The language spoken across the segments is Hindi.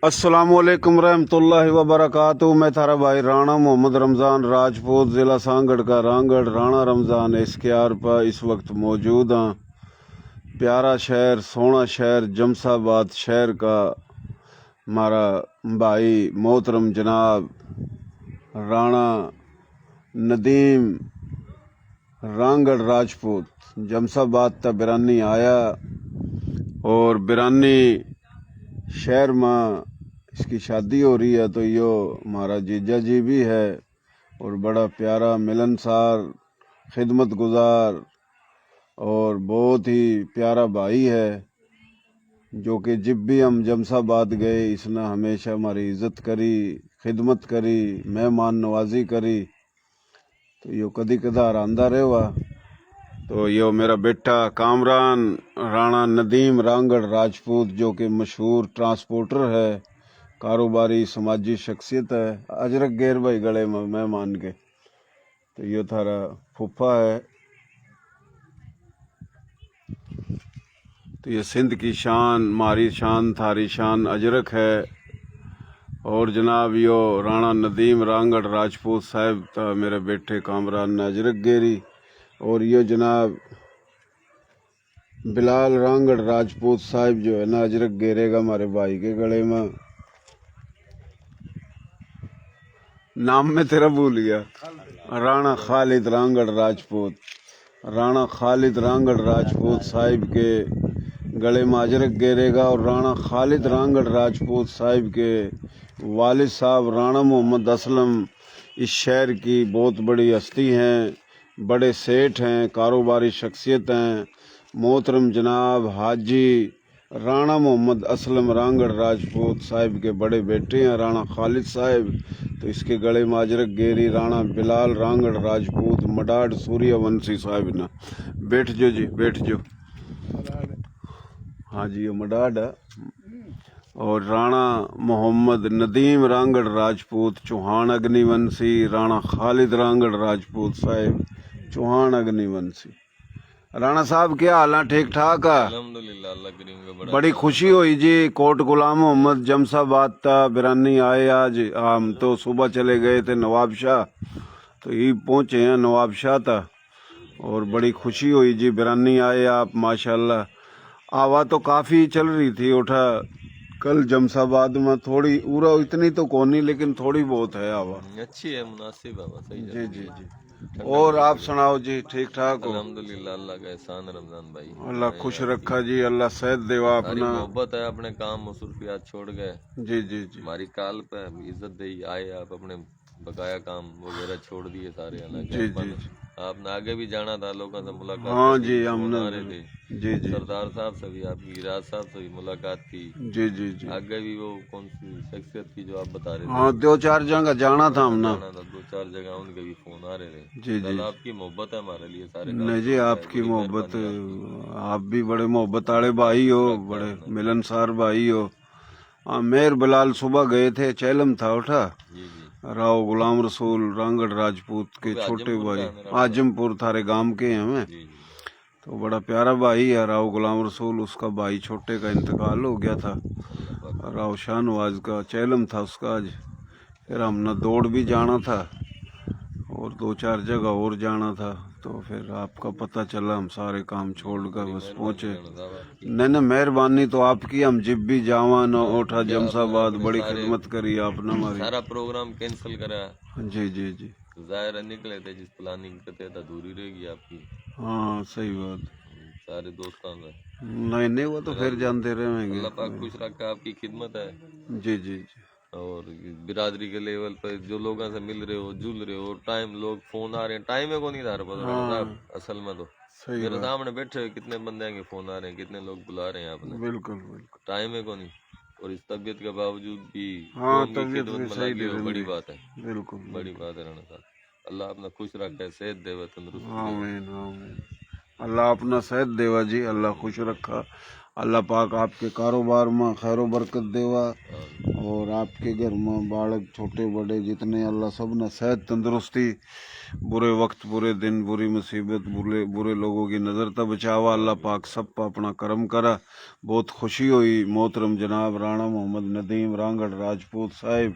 अस्सलामुअलैकुम रहमतुल्लाहि व बरकातुहू। मैं थारा भाई राणा मोहम्मद रमज़ान राजपूत, ज़िला सांगड़ का रांगड़ राणा रमज़ान इस्कियार पर इस वक्त मौजूद हाँ। प्यारा शहर, सोना शहर जमसाबाद शहर का हमारा भाई मोहतरम जनाब राणा नदीम रांगड़ राजपूत जमसाबाद तक बिरानी आया और बिरानी शहर में इसकी शादी हो रही है। तो यो हमारा जीजा जी भी है और बड़ा प्यारा मिलनसार खिदमत गुजार और बहुत ही प्यारा भाई है, जो कि जब भी हम जमसाबाद गए इसने हमेशा हमारी इज्जत करी, खिदमत करी, मेहमान नवाजी करी। तो यो कदी कदार आंदा रहेगा। तो यो मेरा बेटा कामरान राणा नदीम रांगड़ राजपूत, जो कि मशहूर ट्रांसपोर्टर है, कारोबारी समाजी शख्सियत है। अजरक गेर भाई गले में मेहमान के। तो यो थारा फूफा है। तो ये सिंध की शान, मारी शान, थारी शान अजरक है। और जनाब यो राणा नदीम रांगड़ राजपूत साहब था मेरे बेटे कामरान ने अजरक गेरी। और यो जनाब बिलाल रांगड़ राजपूत साहब जो है ना अजरक गेरेगा हमारे भाई के गले में। नाम में तेरा भूल गया। राणा खालिद रांगड़ राजपूत, राणा खालिद रांगड़ राजपूत साहिब के गले में अजरक गेरेगा। और राणा खालिद रांगड़ राजपूत साहिब के वालिद साहब राणा मोहम्मद असलम इस शहर की बहुत बड़ी हस्ती हैं, बड़े सेठ हैं, कारोबारी शख्सियत हैं। मोहतरम जनाब हाजी राणा मोहम्मद असलम रांगड़ राजपूत साहिब के बड़े बेटे हैं राणा खालिद साहिब। तो इसके गले में अजरक गेरी राणा बिलाल रांगड़ राजपूत मडाड सूर्यवंशी साहिब ना। बैठ जो जी, बैठ जो। हाँ जी, ये मडाड है। और राणा मोहम्मद नदीम रांगड़ राजपूत चौहान अग्निवंशी, राणा खालिद रांगड़ राजपूत साहिब चौहान अग्निवंशी। राणा साहब क्या हाल है? ठीक ठाक है? अल्हम्दुलिल्लाह, अल्लाह करीम का बड़ी खुशी हुई जी। कोट गुलाम मोहम्मद जमसाबाद था बिरानी आए आज। हम तो सुबह चले गए थे नवाब शाह, तो ये पहुँचे हैं नवाब शाह था। और बड़ी खुशी हुई जी, बिरानी आए आप माशाल्लाह। आवा तो काफ़ी चल रही थी उठा कल जमसाबाद में, थोड़ी उरा इतनी तो कोनी लेकिन थोड़ी बहुत है आवा। अच्छी है, मुनासिब है, सही जी जी जी। ठंडक और आप लगी। सुनाओ जी, ठीक ठाक हो? अल्हम्दुलिल्लाह, अल्लाह का एहसान रमजान भाई। अल्लाह खुश रखा जी, अल्लाह सेहत देवा सारी अपना। मोहब्बत है, अपने काम मसरूफियात छोड़ गए जी जी जी हमारी काल पे इज्जत दे आए आप, अपने बकाया काम वगैरह छोड़ दिए सारे। हालांकि जी जी जी। आपने आगे भी जाना था, लोगों से मुलाकात हाँ करनी जी, थी, फोन हमने आ रहे थे। जी जी सरदार साहब से भी, आपकी गिराज साहब से भी मुलाकात की। जी जी जी। आगे भी वो कौन सी शख्सियत की जो आप बता रहे थे, हाँ, दो चार जगह जाना था हमने। जाना था, दो चार जगह उनके भी फोन आ रहे थे। जी जी। कल आपकी मोहब्बत है हमारे लिए, सारे काम नहीं जी, छोड़ गए, आपकी बड़ी मोहब्बत, मेहरबानी आपकी। आप भी बड़े मोहब्बत वाले भाई खुश हो, रखा बड़े आपने। मिलनसार भाई हो। हाँ, मेर बिलाल सुबह गए थे, चैलम था उठा। जी जी। राव गुलाम रसूल रांगड़ राजपूत वो के भी छोटे आजमपुर का भाई, है मेरा भाई। आजमपुर थारे गांव के हैं हमें। जी जी। तो बड़ा प्यारा भाई है राव गुलाम रसूल। उसका भाई छोटे का इंतकाल हो गया था। अल्लाह पाक। राव शाहनवाज का चैलम था उसका आज। फिर हमने दौड़ भी जाना था और दो चार जगह और जाना था। तो फिर आपका पता चला, हम सारे काम छोड़कर बड़ी बस मेहरबानी पहुँचे। राणा साहब आपकी। नहीं नहीं, मेहरबानी तो आपकी। हम जिब भी जावा न उठा क्या आपने जमसाबाद, अपने बड़ी सारे खिदमत करी आपने हमारी। सारा प्रोग्राम कैंसिल करा। जी जी जी। जाहिर है निकले थे, जिस प्लानिंग करते थे अधूरी रहेगी आपकी। हाँ सही बात। सारे दोस्तों से। नहीं नहीं, वो तो फिर जानते रहेंगे। अल्लाह पाक खुश रखा, आपकी खिदमत है। जी जी जी। और बिरादरी के लेवल पर जो लोगों से मिल रहे हो, जुल रहे हो, टाइम लोग फोन आ रहे हैं, टाइम है को नहीं आ रहा पता राणा साहब। हाँ असल में तो सही मेरे बात। सामने बैठे हुए कितने बंदे के फोन आ रहे हैं, कितने लोग बुला रहे हैं आपने। बिल्कुल बिल्कुल। टाइम है को नहीं। और इस तबीयत के बावजूद भी हाँ, कौम की तबीयत खिदमत भी में सही लगे नहीं हो, बड़ी रहती। बात है। बिल्कुल बड़ी बिल्कुल। बात है राणा साहब। अल्लाह अपना खुश रखे, सेहत देवे, तंदुरुस्ती देवे। आमीन आमीन। अल्लाह अपना सेहत देवा जी, अल्लाह खुश रखा। अल्लाह पाक आपके कारोबार में खैर बरकत देवा और आपके घर में बालक छोटे बड़े जितने अल्लाह सब ने सेहत तंदुरुस्ती, बुरे वक्त बुरे दिन बुरी मुसीबत बुरे लोगों की नज़र तक बचावा। अल्लाह पाक सब पर अपना करम करा। बहुत खुशी हुई मोहतरम जनाब राणा मोहम्मद नदीम रांगड़ राजपूत साहिब,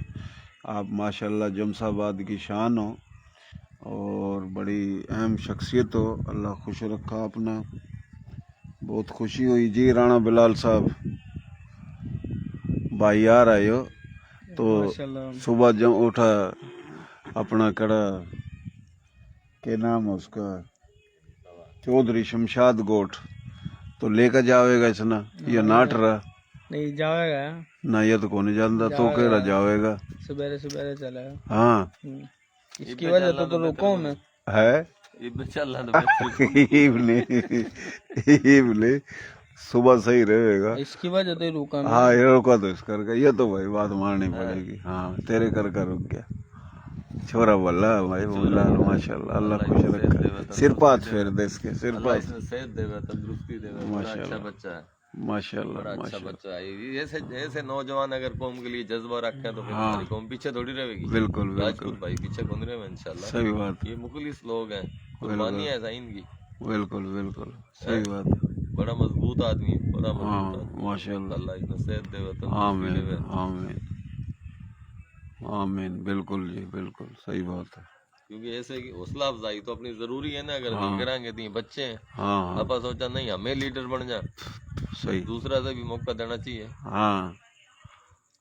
आप माशाल्लाह जमसाबाद की शान हो और बड़ी अहम शख्सियत हो। अल्लाह खुश रखा अपना। बहुत खुशी हुई जी। राणा बिलाल साहब भाई आ रहे हो तो सुबह जब उठा अपना कड़ा के नाम है उसका चौधरी शमशाद गोट तो लेकर जावेगा इसना या नाट रहा नहीं जाएगा ना, ये तो कौन जानता तो कह रहा जावेगा सवेरे सवेरे चलेगा। हाँ इसकी वजह तो रुको मैं है इवले सुबह सही रहेगा। इसकी वजह तो ही रुका मैं। हाँ ये रुका तो इस करके, ये तो भाई बात माननी पड़ेगी। हाँ तेरे कर रुक गया छोरा बोला भाई बोला माशाल्लाह अल्लाह खुश रखा। सिरपात फेर दे इसके सिरपात सेहत देगा, तंदुरुस्ती देगा। माशाल्लाह। अच्छा बच्चा है, माशाल्लाह बड़ा अच्छा माशाल्लाह। बच्चा है। ऐसे ऐसे नौजवान अगर कौम के लिए जज्बा रखे तो फिर हमारी कौम पीछे थोड़ी रहेगी। बिल्कुल बिल्कुल राजपूत भाई पीछे कौन रहे इंशाल्लाह। सही बात, ये मुखलिस लोग हैं, कुर्बानी है ज़ाइन की। बिल्कुल बिल्कुल सही बात। बड़ा मजबूत आदमी, बड़ा हाँ मजबूत आदमी। माशाल्लाह। अल्लाह इतना सेहत देवे, तंदुरुस्ती आमीन देवे। आमीन आमीन। बिल्कुल जी बिल्कुल सही बात है। क्योंकि ऐसे की हौसला अफजाई तो अपनी जरूरी है ना। अगर हाँ। नहीं कराएंगे तो ये बच्चे हैं। हाँ हाँ आपा सोचा नहीं हमें लीडर बन जा, सही। दूसरा से भी मौका देना चाहिए। हाँ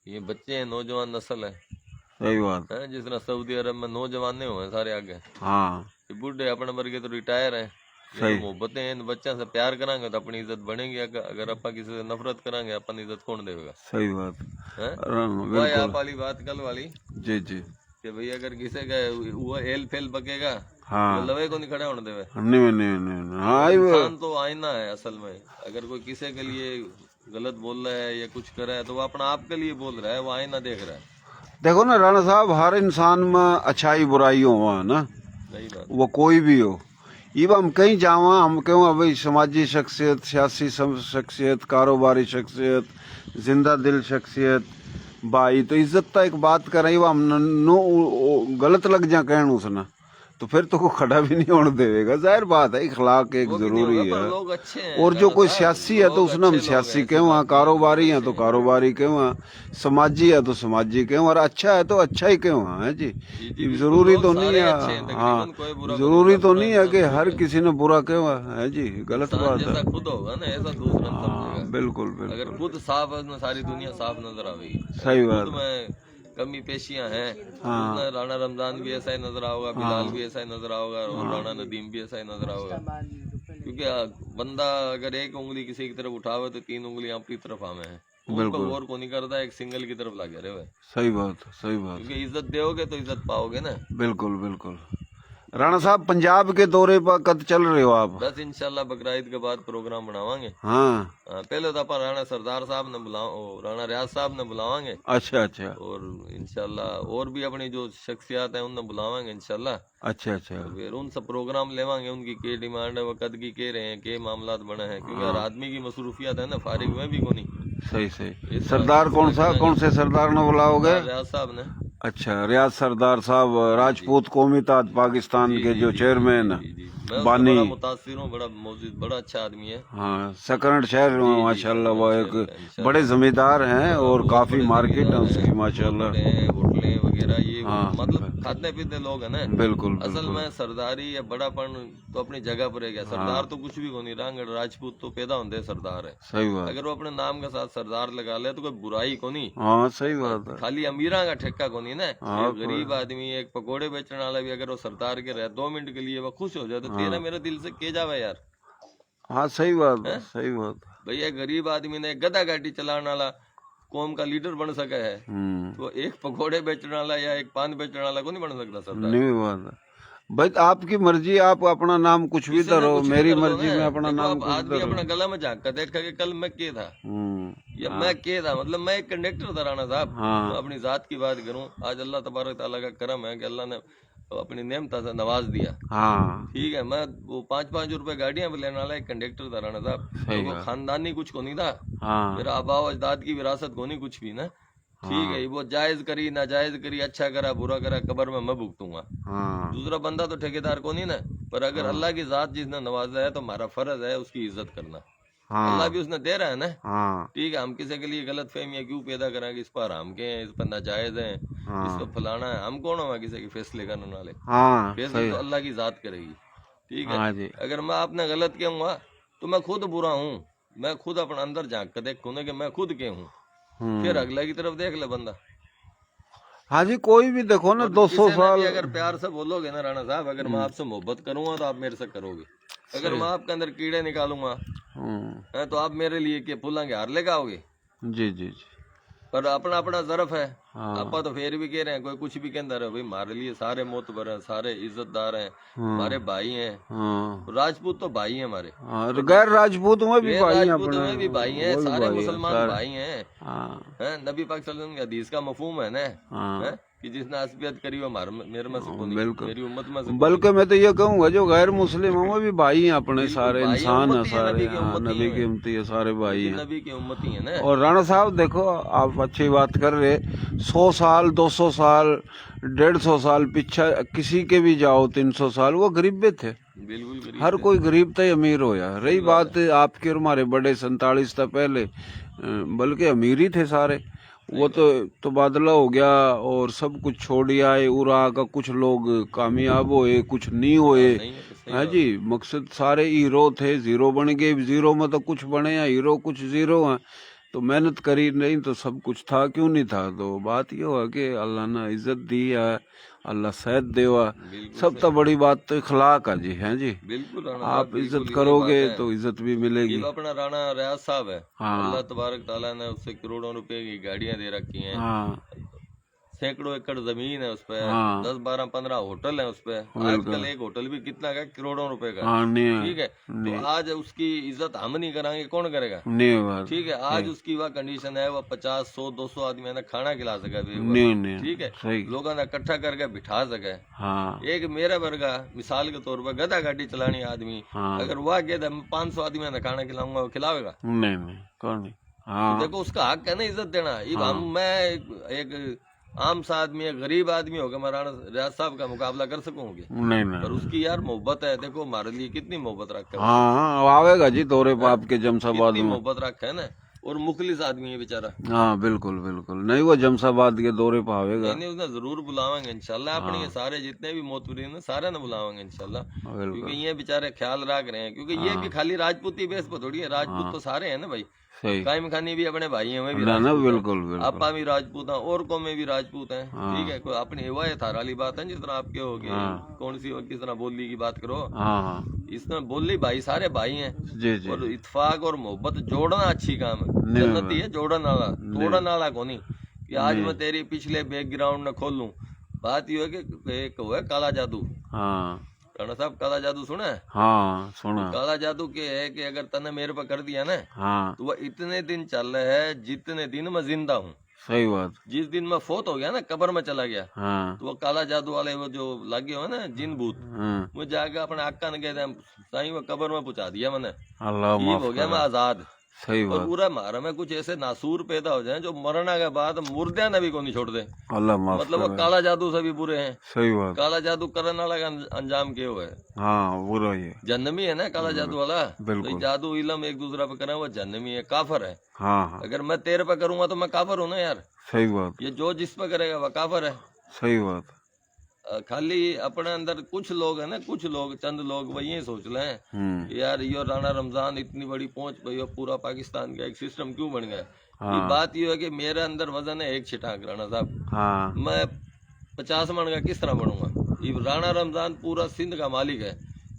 ये बच्चे हैं, नौजवान नस्ल है, सही बात। जिस तरह सऊदी अरब में नौजवान नहीं हुए सारे आगे, हाँ ये बूढ़े अपने वर्गे तो रिटायर है। सही। मोहब्बतें हैं, इन बच्चों से प्यार करांगे तो अपनी इज्जत बढ़ेगी। अगर अपा किसी से नफरत करांगे अपन इज्जत कौन देगा। सही बात हैं? हाँ, वही आप बिल्कुल वाली बात कल वाली जी जी। कि भाई अगर किसी का वो एल फेल बकेगा हाँ तो लवे को नहीं खड़ा होने देवे। नहीं हाँ वो इंसान तो आईना है असल में। अगर कोई किसी के लिए गलत बोल रहा है या कुछ कर रहा है तो वो अपना आप के लिए बोल रहा है, वो आईना देख रहा है। देखो ना राणा साहब, हर इंसान में अच्छाई बुराई हो ना, सही बात। वो कोई भी हो। इब हम कहीं जावा हम क्यों भाई समाजी शख्सियत, सियासी शख्सियत, कारोबारी शख्सियत, जिंदा दिल शख्सियत भाई तो इज्जत तो एक बात कर रही हम नो गलत लग जा कहन उसना तो फिर तो को खड़ा भी नहीं होने देगा। जाहिर बात है इखलाक एक वो भी नहीं जरूरी होगा, पर है। लोग अच्छे हैं। और जो कोई साहब, सियासी है तो लोग उसने हम अच्छे लोग सियासी हैं, क्यों, वहाँ कारोबारी है तो कारोबारी क्यों, वहाँ समाजी है तो समाजी क्यों, और अच्छा है तो अच्छा ही क्यों है जी। बिल्कुल, जरूरी लोग तो नहीं सारे है। अच्छे हैं, तकरीबन हाँ कोई बुरा जरूरी कोई तो बुरा नहीं है कि इंसान हर नहीं है। किसी ने बुरा क्यों है जी, गलत इंसान बात है। जैसा खुद होगा ना ऐसा दूसरा हाँ समझेगा। बिल्कुल अगर बिल्कुल खुद साफ है तो सारी दुनिया साफ नजर आवेगी। सही खुद बात। में कमी पेशियां हैं, हाँ। उसमें राणा रमजान भी ऐसा ही नजर आओगा, बिलाल भी ऐसा ही नजर आओगा और राणा नदीम भी ऐसा ही नजर आओगा। क्योंकि बंदा अगर एक उंगली किसी की तरफ उठावे तो तीन उंगलियां अपनी तरफ आवे हैं। बिल्कुल। गौर को नहीं करता, एक सिंगल की तरफ लगे रहे। सही बात सही बात। क्योंकि इज्जत दोगे तो इज्जत पाओगे ना। बिल्कुल बिल्कुल। राणा साहब पंजाब के दौरे पर कद चल रहे हो आप? बस इंशाल्लाह बकरीद के बाद प्रोग्राम बनावांगे। हाँ पहले तो अपन राणा सरदार साहब ने राणा रियाज साहब ने बुलावांगे अच्छा अच्छा और इंशाल्लाह और भी अपनी जो शख्सियात हैं उन्हें बुलावांगे इंशाल्लाह। अच्छा अच्छा। तो फिर उनसे प्रोग्राम लेवांगे, उनकी के डिमांड है, वो कद की कह रहे हैं, के मामलात बने हैं। क्योंकि हर आदमी की मसरूफियत है ना, फारिग में भी कोनी। सही सही। इस सरदार कौन सा, कौन से सरदार ने बुलाओगे? रियाज साहब ने। अच्छा रियाज सरदार साहब राजपूत कौमी ताज पाकिस्तान के जो चेयरमैन मैं उससे बानी। बड़ा मुतासिर हूँ, बड़ा मौजूद, बड़ा अच्छा आदमी है। हाँ सकरट शहर में माशाल्लाह वो एक बड़े जमींदार हैं और काफी मार्केट है उसकी माशाल्लाह। होटलें वगैरह ये हाँ। मतलब खाते पीते लोग हैं ना। बिल्कुल असल बिल्कुल में सरदारी या बड़ापन तो अपनी जगह पर है। सरदार तो कुछ भी को नहीं, रांगड़ राजपूत तो पैदा होते सरदार है। सही बात। अगर वो अपने नाम के साथ सरदार लगा ले तो कोई बुराई को नहीं। हाँ सही बात है। खाली अमीरा का ठेका को नहीं ना। हाँ, एक गरीब आदमी, एक पकोड़े बेचने वाला भी अगर वो सरदार के रहे 2 मिनट के लिए वो खुश हो जाए तो तेरा मेरे दिल से के जावे यार। हाँ सही बात है सही बात है। भैया गरीब आदमी ने गधा गाड़ी चलाने वाला कौम का लीडर बन सका है, तो एक पकोड़े बेचने वाला या एक पान बेचने वाला को नहीं बन सकता सरदार। नहीं बात है भाई, आपकी मर्जी, आप अपना नाम कुछ भी करो, मेरी मर्जी में अपना नाम कुछ आदमी अपना गला में झाँक कर देखा कि कल मैं के था या मैं के था, मतलब मैं एक कंडक्टर था राणा साहब। हाँ। मैं अपनी जात की बात करूं, आज अल्लाह तबारक ताला का करम है कि अल्लाह ने अपनी नेमता से नवाज दिया। हाँ ठीक है, मैं वो 5-5 रुपए गाड़ियां पे लेने वाला एक कंडक्टर था राणा साहब, तो वो खानदानी कुछ को नहीं था, हाँ मेरा आबा अजदाद की विरासत को नहीं कुछ भी ना। ठीक है, वो जायज करी ना जायज करी, अच्छा करा बुरा करा, कब्र में मैं भुगतूंगा। हाँ दूसरा बंदा तो ठेकेदार को नहीं ना, पर अगर अल्लाह की जात जिसने नवाजा है तो हमारा फर्ज है उसकी इज्जत करना। अल्लाह हाँ भी उसने दे रहा है ना। हाँ ठीक है, हम किसी के लिए गलत फहमियां क्यों पैदा कराएंगे, इस पर हराम के हैं, इस पर नाजायज है, इस पर फलाना है, हम कौन होगा किसी के फैसले करने वाले। हाँ फैसले तो अल्लाह की जात करेगी। ठीक है, हाँ जी अगर मैं आपने गलत कहूंगा तो मैं खुद बुरा हूँ, मैं खुद अपना अंदर झांक कर देखूँ कि मैं खुद के हूँ, फिर अगला की तरफ देख ले बंदा। हाँ जी, कोई भी देखो ना 200 किसी ने साल भी अगर प्यार से बोलोगे ना राणा साहब, अगर मैं आपसे मोहब्बत करूंगा तो आप मेरे से करोगे, अगर मैं आपके अंदर कीड़े निकालूंगा तो आप मेरे लिए के फूला के हार लेके आओगे। जी जी जी पर अपना अपना ज़रफ है। हाँ। आपा तो फिर भी कह रहे हैं, कोई कुछ भी कहता रहे, भाई हमारे लिए सारे मोतबर हैं, सारे इज्जतदार हैं, हमारे भाई हैं। हाँ राजपूत तो भाई हैं हमारे, हाँ, गैर राजपूत में भी गैर भाई हैं राजपूत अपने, में भी भाई हैं, वो भी सारे भाई हैं, मुसलमान सारे। भाई हैं। हाँ हैं, नबी पाक सल्लल्लाहु अलैहि वसल्लम के हदीस का मफहूम है ना, हाँ हैं, कि जिसने असबियत करी वो मेरे में से कोई, बिल्कुल। मेरी उम्मत में से बल्कि मैं तो ये कहूँगा जो गैर मुस्लिम है वो भी भाई हैं अपने, सारे भाई इंसान हैं, उम्मती है, सारे नबी के हाँ, उम्मती नबी हैं। की उम्मती है, सारे भाई हैं। नबी की उम्मती है ना। और राणा साहब देखो, आप अच्छी बात कर रहे, 100 साल 200 साल 150 साल पीछे किसी के भी जाओ, 300 साल वो गरीब थे, बिल्कुल गरीब हर थे। कोई गरीब था, अमीर होया। रही बात आपके और हमारे बड़े 47 था पहले, बल्कि अमीर ही थे सारे, वो तो बादला हो गया और सब कुछ छोड़ आए, उरा का कुछ लोग कामयाब होए, कुछ नहीं होए। नहीं है तो सही हाँ जी, मकसद सारे हीरो थे, जीरो बन गए, जीरो में तो कुछ बने हैं, हीरो कुछ जीरो हैं। तो मेहनत करी नहीं तो सब कुछ था, क्यों नहीं था। तो बात ये हुआ कि अल्लाह ने इज्जत दी है, अल्लाह सेहत देवा, बिल्कुल सब तो बड़ी बात तो इखलाक है जी, हैं जी। बिल्कुल राणा साहब, आप बिल्कुल इज्जत ये करोगे बात है। तो इज्जत भी मिलेगी। ये अपना राणा रियाज साहब है, हाँ। अल्लाह तबारक ताला ने उससे करोड़ों रुपए की गाड़ियां दे रखी हैं, हाँ सैकड़ों एकड़ जमीन है उस पे, हाँ। 10-12-15 होटल है उस पे। आजकल एक होटल भी कितना का, करोड़ों रुपए का। हाँ नहीं ठीक है, तो आज उसकी इज्जत हम नहीं कराएंगे, कौन करेगा। नहीं बात ठीक है, आज उसकी वह कंडीशन है, वह 50, 100, 200 आदमी ने खाना खिला सके, नहीं नहीं ठीक है, सही। लोगों ने इकट्ठा करके बिठा सके। हाँ एक मेरा वर्गा मिसाल के तौर पर गधा गाड़ी चलानी आदमी, हाँ। अगर वह कहता मैं 500 आदमी ने खाना खिलाऊंगा, वो खिलावेगा। नहीं नहीं कौन नहीं। हाँ देखो उसका हक है ना इज्जत देना। मैं एक आम सा आदमी, एक गरीब आदमी होगा, मैं राणा रियाज साहब का मुकाबला कर सकूंगी, नहीं नहीं। पर उसकी यार मोहब्बत है, देखो हमारे लिए कितनी मोहब्बत रखा है, हाँ आवेगा जी तोरे बाप के जमशाबाद कितनी में। मोहब्बत रखा है ना, और मुखलिस आदमी है बेचारा। हाँ बिल्कुल बिल्कुल, नहीं वो जमशाबाद के दौरे पे आवेगा। नहीं उसने जरूर बुलावेंगे इंशाल्लाह, अपने ये सारे जितने भी मोतबरीन हैं सारे ने बुलावेंगे इंशाल्लाह, क्योंकि ये बेचारे ख्याल रख रहे हैं, क्योंकि ये भी खाली राजपूती बेस पर थोड़ी है, राजपूत तो सारे हैं ना भाई, सही कायम खानी भी अपने भाई हैं, वे भी ना ना, राजपूत हैं। बिल्कुल बिल्कुल। आपा भी राजपूत हैं और कौमें भी राजपूत हैं। ठीक है, कोई अपनी वो है थार वाली बात है, जिस तरह आपके हो गए, कौन सी किस तरह बोली की बात करो, हाँ हाँ इसमें बोली भाई सारे भाई हैं, जी जी। और इत्फाक और मोहब्बत जोड़ना अच्छी काम है, जन्नती है जोड़न वाला, तोड़न वाला को नहीं। कि आज मैं तेरी पिछले बैकग्राउंड न खोलूं, बात ये है कि एक वो है काला जादू। हाँ राणा साहब काला जादू सुना है? हाँ सुना। काला जादू के है कि अगर तने मेरे पर कर दिया ना, हाँ तो वह इतने दिन चल रहा है जितने दिन मैं जिंदा हूँ। सही बात। जिस दिन मैं फोत हो गया ना, कब्र में चला गया, हाँ तो वो काला जादू वाले वो जो लगे हुए ना जिन भूत, हाँ। वो जाके अपने आका ने कहते साईं वो कब्र में पहुंचा दिया मैंने, अल्लाह ठीक माफ हो गया मैं करे। आजाद। सही और बात। पूरा मारा में कुछ ऐसे नासूर पैदा हो जाए जो मरने के बाद मुर्दे ने भी को नहीं छोड़ दे, अल्लाह माफ मतलब वो करे। काला जादू से भी बुरे हैं। सही बात। काला जादू करने वाला का अंजाम क्या हुआ है? हाँ बुरा ही है। जहन्नमी है ना काला जादू वाला। बिल्कुल। तो जादू इलम एक दूसरा पे करे वो जहन्नमी है, काफर है। हाँ हाँ अगर मैं तेरे पे करूंगा तो मैं काफर हूं ना यार। सही बात। ये जो जिस पे करेगा वह काफर है। सही बात। खाली अपने अंदर कुछ लोग है ना, कुछ लोग चंद लोग वही यही सोच रहे हैं कि यार ये राणा रमजान इतनी बड़ी पहुंच पाई और पूरा पाकिस्तान का एक सिस्टम क्यों बन गया। ये बात ये है कि मेरे अंदर वजन है एक छिटाक राणा साहब, हाँ मैं 50 मन का किस तरह बनूंगा। ये राणा रमजान पूरा सिंध का मालिक है,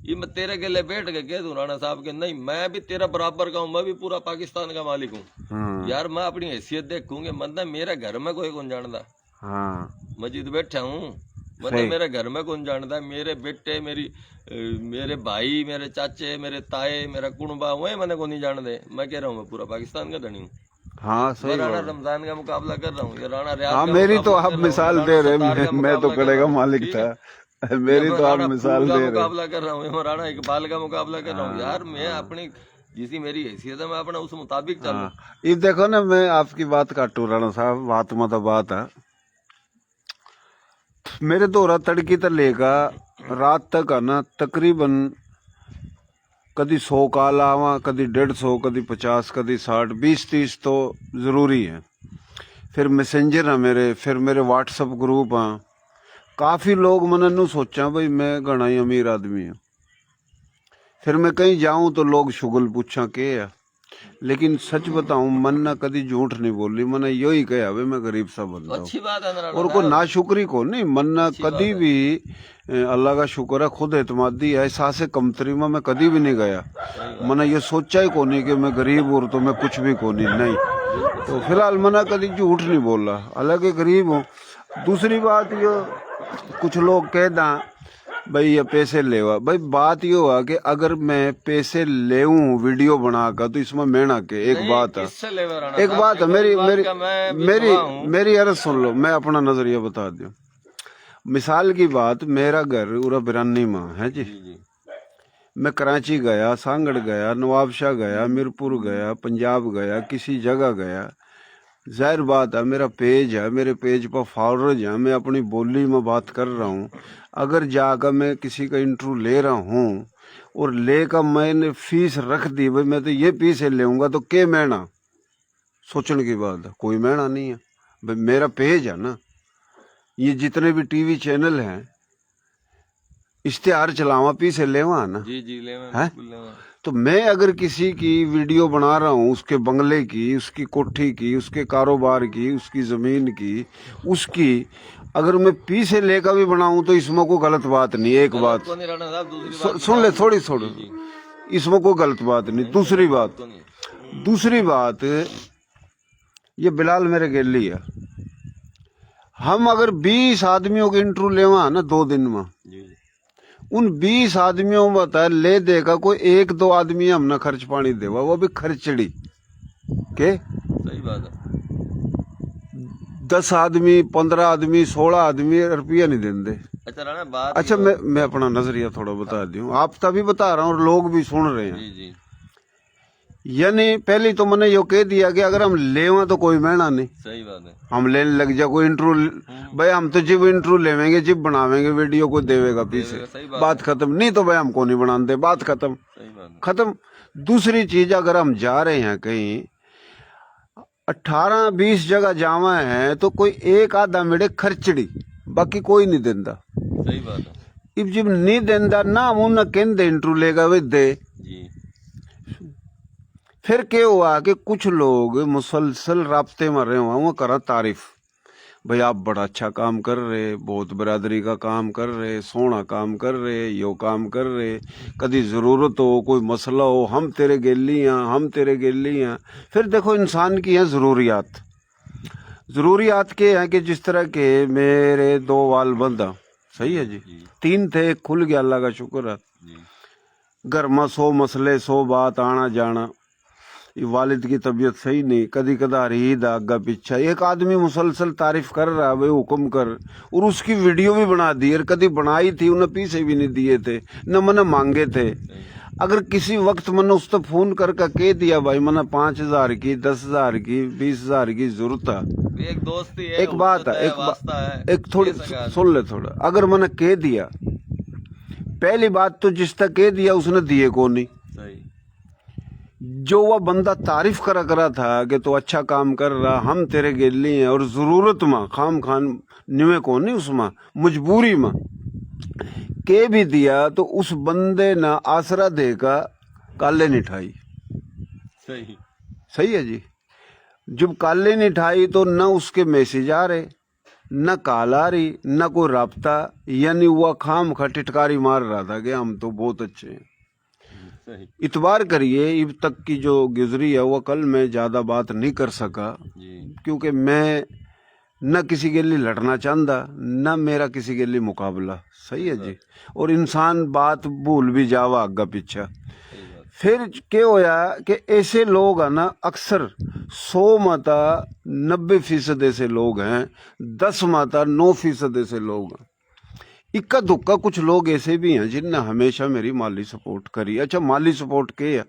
ये मैं तेरे के लिए बैठ के कह दूं राणा साहब के नहीं मैं भी तेरा बराबर का हूँ, मैं भी पूरा पाकिस्तान का मालिक हूँ। यार मैं अपनी हैसियत देखूंगे, मतलब मेरे घर में कोई कौन जानता, हाँ मस्जिद बैठा हूँ, मतलब मेरे घर में कौन जानता है, मेरे बेटे मेरे भाई मेरे चाचे मेरे ताए मेरा कुणबा वही मैंने को नहीं जान दे। मैं कह रहा हूँ मैं पूरा पाकिस्तान का धनी हूँ। हाँ सही राणा बात। रमजान का मुकाबला कर रहा हूँ, ये राणा रियाज हाँ का मेरी तो मुकाबला आप कर रहा हूँ, मिसाल राणा दे रहे, सत्तार का मैं तो मुकाबला कर कड़े रहा का हूँ, मालिक ठीक था। है? मेरी तो आप मिसाल का दे रहे मुकाबला कर रहा हूँ, मैं राणा इकबाल का मुकाबला कर रहा हूँ यार। मैं अपनी जिसी मेरी हैसियत है मैं अपना उस मुताबिक चलूं। हाँ, ये देखो ना, मैं आपकी बात काटू राणा साहब, बात मत बात है। मेरे दौरा तड़की तो लेगा रात तक है ना, तकरीबन कभी 100 कॉल आवा, कभी 150, कभी 50, कभी 60, 20-30 तो जरूरी है। फिर मैसेंजर है मेरे, फिर मेरे व्हाट्सएप ग्रुप हैं। काफी लोग मैंने नू सोचा भाई मैं घना ही अमीर आदमी हूँ। फिर मैं कहीं जाऊं तो लोग शुगल पूछा के है, लेकिन सच बताऊं मन ना कभी झूठ नहीं बोली, मैंने यही कहा भाई मैं गरीब सा बंदा हूँ। अच्छी बात है ना राणा और को नाशुक्री को नहीं, मन ना कभी भी अल्लाह का शुक्र है, खुद एतमादी है, एहसास कमतरी में मैं कभी भी नहीं गया। मैंने ये सोचा ही को नहीं कि मैं गरीब हूँ तो मैं कुछ भी को नहीं। तो फिलहाल मैंने कभी झूठ नहीं बोला, हालांकि गरीब हूँ। दूसरी बात ये, कुछ लोग कह दा भाई ये पैसे लेवा, भाई बात ये हुआ कि अगर मैं पैसे लेऊं वीडियो बनाकर तो इसमें मेहना के एक बात है, किससे लेवा राणा एक साहब? बात है देखो, मेरी इस बात मेरी का मैं भी मेरी गवाह हूँ। मेरी अर्ज सुन लो, मैं अपना नजरिया बता दूं। मिसाल की बात, मेरा घर उरा बिरानी माँ है जी। जी जी मैं कराची गया, सांगड़ गया, नवाबशाह गया, मीरपुर गया, पंजाब गया, किसी जगह गया, जाहिर बात है मेरा पेज है, मेरे पेज पर फॉलोअर्स है, मैं अपनी बोली में बात कर रहा हूँ। अगर जाकर मैं किसी का इंटरव्यू ले रहा हूँ और लेकर मैंने फीस रख दी, भाई मैं तो ये पैसे लेऊंगा, तो के महीना सोचने की बात है, कोई महीना नहीं है भाई, मेरा पेज है ना। ये जितने भी टीवी चैनल हैं इश्तेहार चलावा पैसे लेवा ना, जी जी लेवा, है? बिल्कुल लेवा। तो मैं अगर किसी की वीडियो बना रहा हूँ, उसके बंगले की, उसकी कोठी की, उसके कारोबार की, उसकी जमीन की, उसकी अगर मैं पैसे लेकर भी बनाऊं तो इसमें कोई गलत बात नहीं। एक बात तो नहीं राणा साहब, दूसरी बात सुन ले, थोड़ी इसमें कोई गलत बात नहीं। दूसरी बात, तो नहीं। दूसरी बात, ये बिलाल मेरे गेली है। हम अगर 20 आदमियों के इंटरव्यू लेवा ना 2 दिन में, जी जी उन 20 आदमियों में बता ले देगा कोई 1-2 आदमी हमने खर्च पानी देवा, वो भी खर्चड़ी के। सही बात है। 10 आदमी, 15 आदमी, 16 आदमी रुपया नहीं देंगे। अच्छा राणा बात अच्छा, मैं अपना नजरिया थोड़ा बता दूं, आप तभी बता रहा हूँ और लोग भी सुन रहे हैं। जी जी यानी पहले तो मैंने यो कह दिया कि अगर हम लेवा तो कोई महीना नहीं, सही बात है। हम लेने लग जा कोई इंटरव्यू, भाई हम तो जिब इंटरव्यू लेवेंगे, जिब बनावेंगे वीडियो को देवेगा पीछे, सही बात खत्म। नहीं तो भाई हमको नहीं बनाते, बात खत्म, सही बात है। खत्म। दूसरी चीज, अगर हम जा रहे हैं कहीं 18-20 जगह जावा है तो कोई एक आधा मेरे खर्चड़ी, बाकी कोई नहीं देता। सही बात है। इब जब नहीं देता ना, हम उन्हें कहते इंटरव्यू लेगा वे दे। जी फिर क्या हुआ कि कुछ लोग मुसलसल राब्ते में रहे हुआ, वो करा तारीफ, भाई आप बड़ा अच्छा काम कर रहे, बहुत बरादरी का काम कर रहे, सोना काम कर रहे, यो काम कर रहे, कभी जरूरत हो, कोई मसला हो, हम तेरे गेली हैं, हम तेरे गेली हैं। फिर देखो इंसान की है जरूरियात। जरूरियात के हैं कि जिस तरह के मेरे 2 वाल बंदा, सही है जी, 3 थे, एक खुल गया, अल्लाह का शुक्र है। घर में 100 मसले, 100 बात, आना जाना। ये वालिद की तबीयत सही नहीं, कदी कदार ईद आगा पीछा, एक आदमी मुसलसल तारीफ कर रहा है, भाई हुक्म कर, और उसकी वीडियो भी बना दी, और कदी बनाई थी उन्हें पैसे भी नहीं दिए थे, न मैंने मांगे थे। अगर किसी वक्त मैंने उसको फोन करके कह दिया भाई मैंने 5,000 की, 10,000 की, 20,000 की जरूरत है, एक दोस्ती है, एक बात है, एक थोड़ी सुन ले थोड़ा, अगर मैंने कह दिया, पहली बात तो जिस तक कह दिया उसने दिए को नहीं। जो वह बंदा तारीफ करा था कि तो अच्छा काम कर रहा, हम तेरे गेली हैं, और जरूरत में खाम खान निवे को नहीं, उसमें मजबूरी में के भी दिया, तो उस बंदे ना आसरा देगा काले नहीं ठाई। सही सही है जी। जब काले नहीं ठाई तो न उसके मैसेज आ रहे, न कॉल आ रही, न कोई राब्ता, यानी वह खाम खा टिटकारी मार रहा था कि हम तो बहुत अच्छे हैं। इतबार करिए, अब तक की जो गुजरी है वो कल मैं ज़्यादा बात नहीं कर सका, क्योंकि मैं न किसी के लिए लड़ना चाहता, न मेरा किसी के लिए मुकाबला। सही है जी। और इंसान बात भूल भी जावा आगा पीछा। फिर क्या होया कि ऐसे लोग है ना, अक्सर 100 माता 90% ऐसे लोग हैं, 10 माता 9% ऐसे लोग हैं। इक्का दुक्का कुछ लोग ऐसे भी हैं जिनने हमेशा मेरी माली सपोर्ट करी। अच्छा, माली सपोर्ट के है?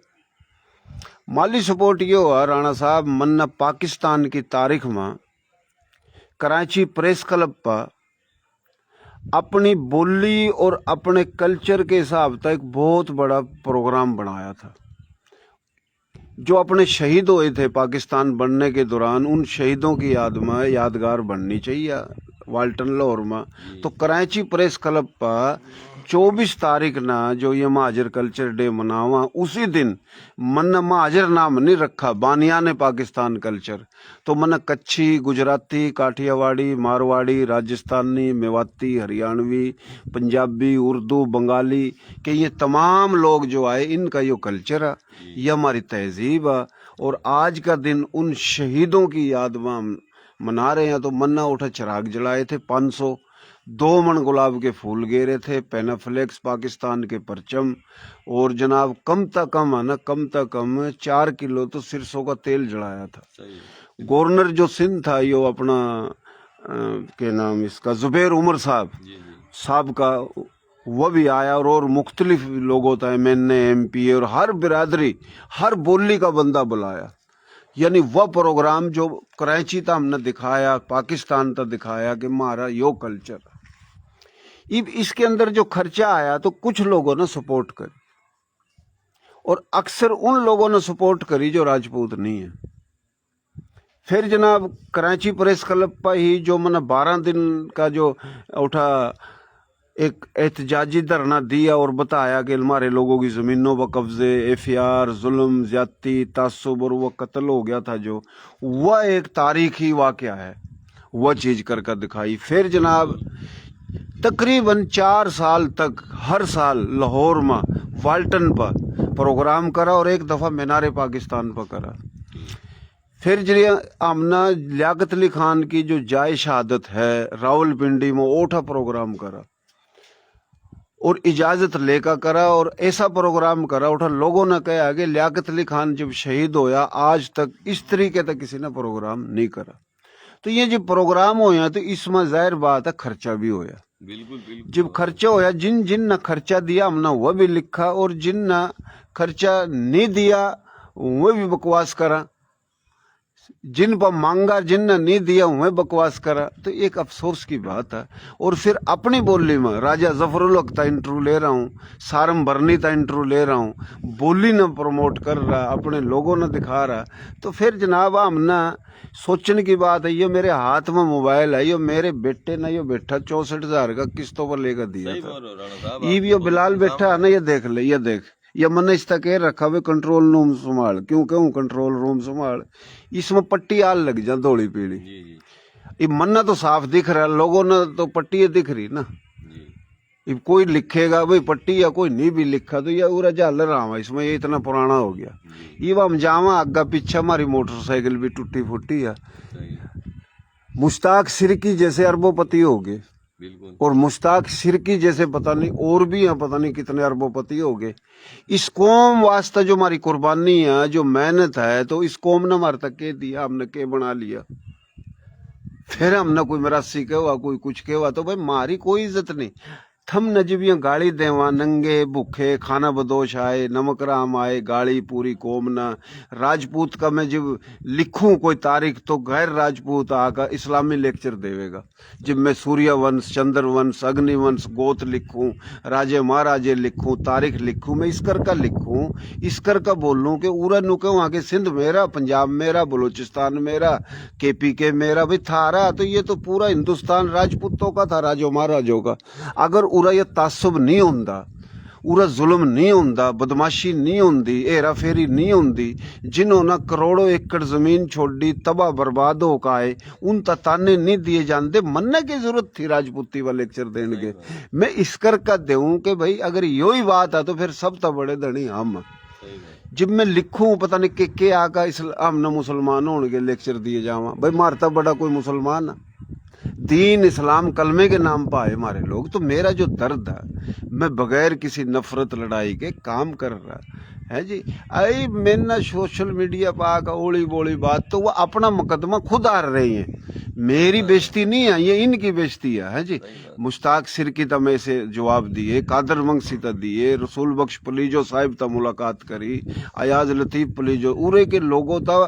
माली सपोर्ट ये हुआ राणा साहब, मन्ना पाकिस्तान की तारीख में कराची प्रेस क्लब पर अपनी बोली और अपने कल्चर के हिसाब से एक बहुत बड़ा प्रोग्राम बनाया था। जो अपने शहीद हुए थे पाकिस्तान बनने के दौरान, उन शहीदों की याद में यादगार बननी चाहिए वाल्टन लाहौर में। तो कराची प्रेस क्लब पर 24 तारीख ना जो ये महाजर कल्चर डे मनावा, उसी दिन मन महाजर नाम नहीं रखा, बानियाने पाकिस्तान कल्चर। तो मन कच्छी, गुजराती, काठियावाड़ी, मारवाड़ी, राजस्थानी, मेवाती, हरियाणवी, पंजाबी, उर्दू, बंगाली के ये तमाम लोग जो आए, इनका यो कल्चर है, ये हमारी तहजीब है। और आज का दिन उन शहीदों की याद में हम मना रहे हैं। तो मन्ना उठा चिराग जलाए थे 500, 2 मन गुलाब के फूल गेरे थे, पेनाफ्लेक्स पाकिस्तान के परचम, और जनाब कम तक कम है ना, कम तक कम 4 किलो तो सरसों का तेल जलाया था। गवर्नर जो सिंध था यो अपना के नाम इसका जुबैर उमर साहब का, वह भी आया, और मुख्तलिफ लोग होता है, मैंने MP और हर बिरादरी हर बोली का बंदा बुलाया। यानी वह प्रोग्राम जो कराची था हमने दिखाया, पाकिस्तान तक दिखाया कि हमारा यो कल्चर। अब इसके अंदर जो खर्चा आया तो कुछ लोगों ने सपोर्ट करी, और अक्सर उन लोगों ने सपोर्ट करी जो राजपूत नहीं है। फिर जनाब कराची प्रेस क्लब पर ही जो मैंने 12 दिन का जो उठा एक एहतजाजी धरना दिया और बताया कि हमारे लोगों की ज़मीनों पर कब्जे, FAR, जुल्म, ज्यादती, तासुब और वह कत्ल हो गया था, जो वह एक तारीखी वाक़या है, वह चीज़ करके दिखाई। फिर जनाब तकरीबन 4 साल तक हर साल लाहौर में वाल्टन पर प्रोग्राम करा, और एक दफ़ा मीनार पाकिस्तान पर करा। फिर जो आमना लियाकत अली खान की जो जाए शहादत है रावलपिंडी में, ओठा प्रोग्राम करा और इजाज़त लेकर करा, और ऐसा प्रोग्राम करा उठा लोगों ने कहा कि लियाकत अली खान जब शहीद होया आज तक इस तरीके तक किसी ने प्रोग्राम नहीं करा। तो ये जो प्रोग्राम होया तो इसमें जाहिर बात है खर्चा भी होया। बिल्कुल। जब खर्चा होया, जिन ने खर्चा दिया हमने वह भी लिखा, और जिन ने खर्चा नहीं दिया वह भी बकवास करा, जिन पर मांगा जिन ने नहीं दिया उन्हें बकवास करा। तो एक अफसोस की बात है। और फिर अपनी बोली में राजा जफरुल हक का इंटरव्यू ले रहा हूँ, सारम बरनी का इंटरव्यू ले रहा हूँ, बोली न प्रमोट कर रहा, अपने लोगों ने दिखा रहा। तो फिर जनाब हमने सोचने की बात है, ये मेरे हाथ में मोबाइल है, ये मेरे बेटे ने ये बैठा 64,000 का किस्तों पर लेकर दिया था। ये बिलाल बैठा है ना, ये देख ले, ये देख, या मैंने इस तक रखा हुआ कंट्रोल रूम संभाल। क्यों कहूँ कंट्रोल रूम संभाल? इसमें पट्टी आल लग जा धोली पीली। ये मन्ना तो साफ दिख रहा, लोगों ने तो पट्टी दिख रही ना। ये कोई लिखेगा भाई पट्टी, या कोई नहीं भी लिखा तो ये पूरा जल रहा, इसमें ये इतना पुराना हो गया। ये हम जावा आगा पीछे हमारी मोटरसाइकिल भी टूटी फूटी है। मुश्ताक सिरकी जैसे अरबोपति हो गए, और मुश्ताक सिरकी जैसे पता नहीं और भी हैं, पता नहीं कितने अरबोपति हो गए। इस कौम वास्ते जो हमारी कुर्बानी है, जो मेहनत है, तो इस कौम ने हमारे तक के दिया, हमने के बना लिया। फिर हमने कोई मरासी के हुआ, कोई कुछ के हुआ, तो भाई मारी कोई इज्जत नहीं। थम नजबियां गाड़ी देवा, नंगे भूखे खाना बदोश आए, नमक राम आए, गाड़ी पूरी कौम ना। राजपूत का मैं जब लिखूं कोई तारीख तो गैर राजपूत आकर इस्लामी लेक्चर देवेगा। जब मैं सूर्य वंश, चंद्र वंश, अग्नि वंश, गोत लिखूं, राजे महाराजे लिखूं, तारीख लिखूं, मैं इसकर का लिखूं, इसकर का बोलूं कि उरा नुके वहां के सिंध मेरा, पंजाब मेरा, बलूचिस्तान मेरा, KPK मेरा, भाई थारा। तो ये तो पूरा हिंदुस्तान राजपूतों का था, राजो महाराजों का। अगर उरा ये तासुब नहीं होंदा, उरा जुल्म नहीं होंदा, बदमाशी नहीं होंदी, हेरा फेरी नहीं होंदी, जिन्होंने करोड़ों एकड़ जमीन छोड़ी, तबाह बर्बाद हो का आए, उन ताने नहीं दिए जाते। मनने की जरूरत थी राजपूती वाले लेक्चर देने के। मैं इस कर का दूं कि भाई अगर यो ही बात है तो फिर सब तो बड़े धनी हम। जब मैं लिखूं पता नहीं के आका इस्लाम ने मुसलमान होने के लेक्चर दिए जावा, भाई मारता बड़ा कोई मुसलमान है? दीन इस्लाम कलमे के नाम पर आए हमारे लोग। तो मेरा जो दर्द है, मैं बगैर किसी नफरत लड़ाई के काम कर रहा है जी। आई मैंने सोशल मीडिया पर आकर ओली बोली बात, तो वह अपना मुकदमा खुद हार रही हैं। मेरी बेइज्जती नहीं है, ये इनकी बेइज्जती है जी। मुश्ताक सिरकी ता में से जवाब दिए, कादर मंगसी ता दिए, रसूल बख्श पलीजो साहिब ता मुलाकात करी, अयाज लतीफ पलीजो उरे के लोगों ता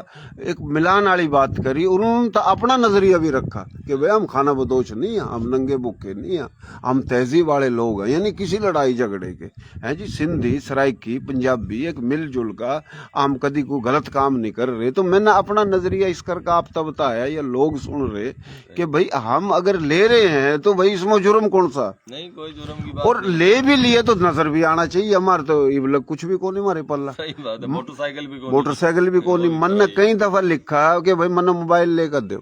एक मिलान वाली बात करी। उन्होंने तो अपना नजरिया भी रखा कि भाई हम खाना बदोश नहीं है, हम नंगे भूखे नहीं है, हम तहजीब वाले लोग हैं, यानी किसी लड़ाई झगड़े के हैं जी। सिंधी सराइकी पंजाबी एक मिलजुल का, हम कभी कोई गलत काम नहीं कर रहे। तो मैंने अपना नजरिया इस करके आप तब बताया, या लोग सुन रहे कि भाई हम अगर ले रहे हैं तो भाई इसमें जुर्म कौन सा नहीं, कोई जुर्म की बात और ले भी लिए तो नजर भी आना चाहिए। हमारे तो ये लोग कुछ भी कौन हमारे पल्ला, सही बात है। मोटरसाइकिल भी मोटरसाइकिल भी कौन। मन ने कई दफा लिखा कि भाई मन मोबाइल लेकर दो,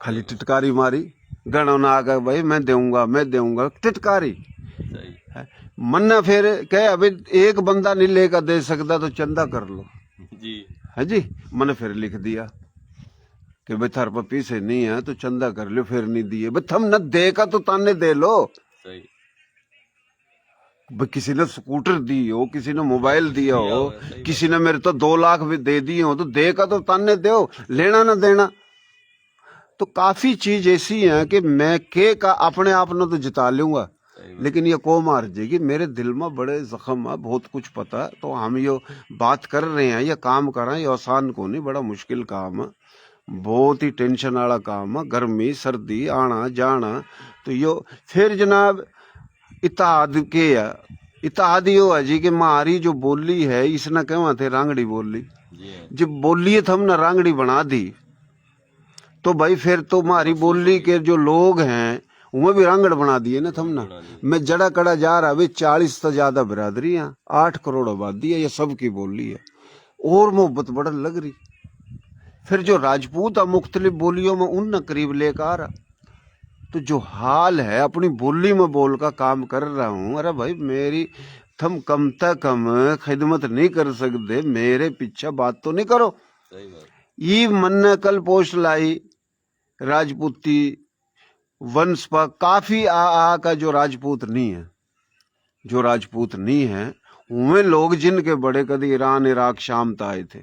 खाली टिटकारी मारी, गणों ना आकर भाई मैं दूंगा टिटकारी। सही मन ने फिर कहे अभी एक बंदा नहीं लेकर दे सकता तो चंदा कर लो जी, है जी। मैंने फिर लिख दिया कि भाई थार पर पीछे नहीं है तो चंदा कर लो, फिर नहीं दिए भाई थम न देगा तो ताने दे लो। सही भाई किसी ने स्कूटर दी हो, किसी ने मोबाइल दिया हो, किसी ने मेरे तो 2 लाख भी दे दिए हो, तो देगा तो ताने दो, लेना ना देना। तो काफी चीज ऐसी है कि मैं के का अपने आप न तो जिता लूंगा, लेकिन ये को मार जाएगी। मेरे दिल में बड़े जख्म है, बहुत कुछ पता है। तो हम ये बात कर रहे हैं, ये काम कर रहे हैं, ये आसान को नहीं, बड़ा मुश्किल काम है, बहुत ही टेंशन वाला काम है। गर्मी सर्दी आना जाना, तो यो फिर जनाब इत्तेहाद के है, इत्तेहाद यो है जी कि हमारी जो बोली है इसने कहवा थे रांगड़ी बोली, जब बोली तो हमने रांगड़ी बना दी तो भाई फिर तो हमारी बोली के जो लोग हैं उन्हें भी रांगड़ बना दिए ना थमना। मैं जड़ा कड़ा जा रहा भाई 40 से ज्यादा बिरादरी है, 8 करोड़ आबादी है, ये सबकी बोली है और मोहब्बत बड़ा लग रही। फिर जो राजपूत है मुख्तलिफ बोलियों में उन करीब लेकर आ रहा, तो जो हाल है अपनी बोली में बोल का काम कर रहा हूँ। अरे भाई मेरी थम कम तक कम खिदमत नहीं कर सकते, मेरे पीछे बात तो नहीं करो। सही बात। ये मन ने कल पोस्ट लाई राजपूती वंश पर, काफी आ का जो राजपूत नहीं है, जो राजपूत नहीं है उन्हें लोग जिनके बड़े कभी ईरान इराक शाम तक आए थे,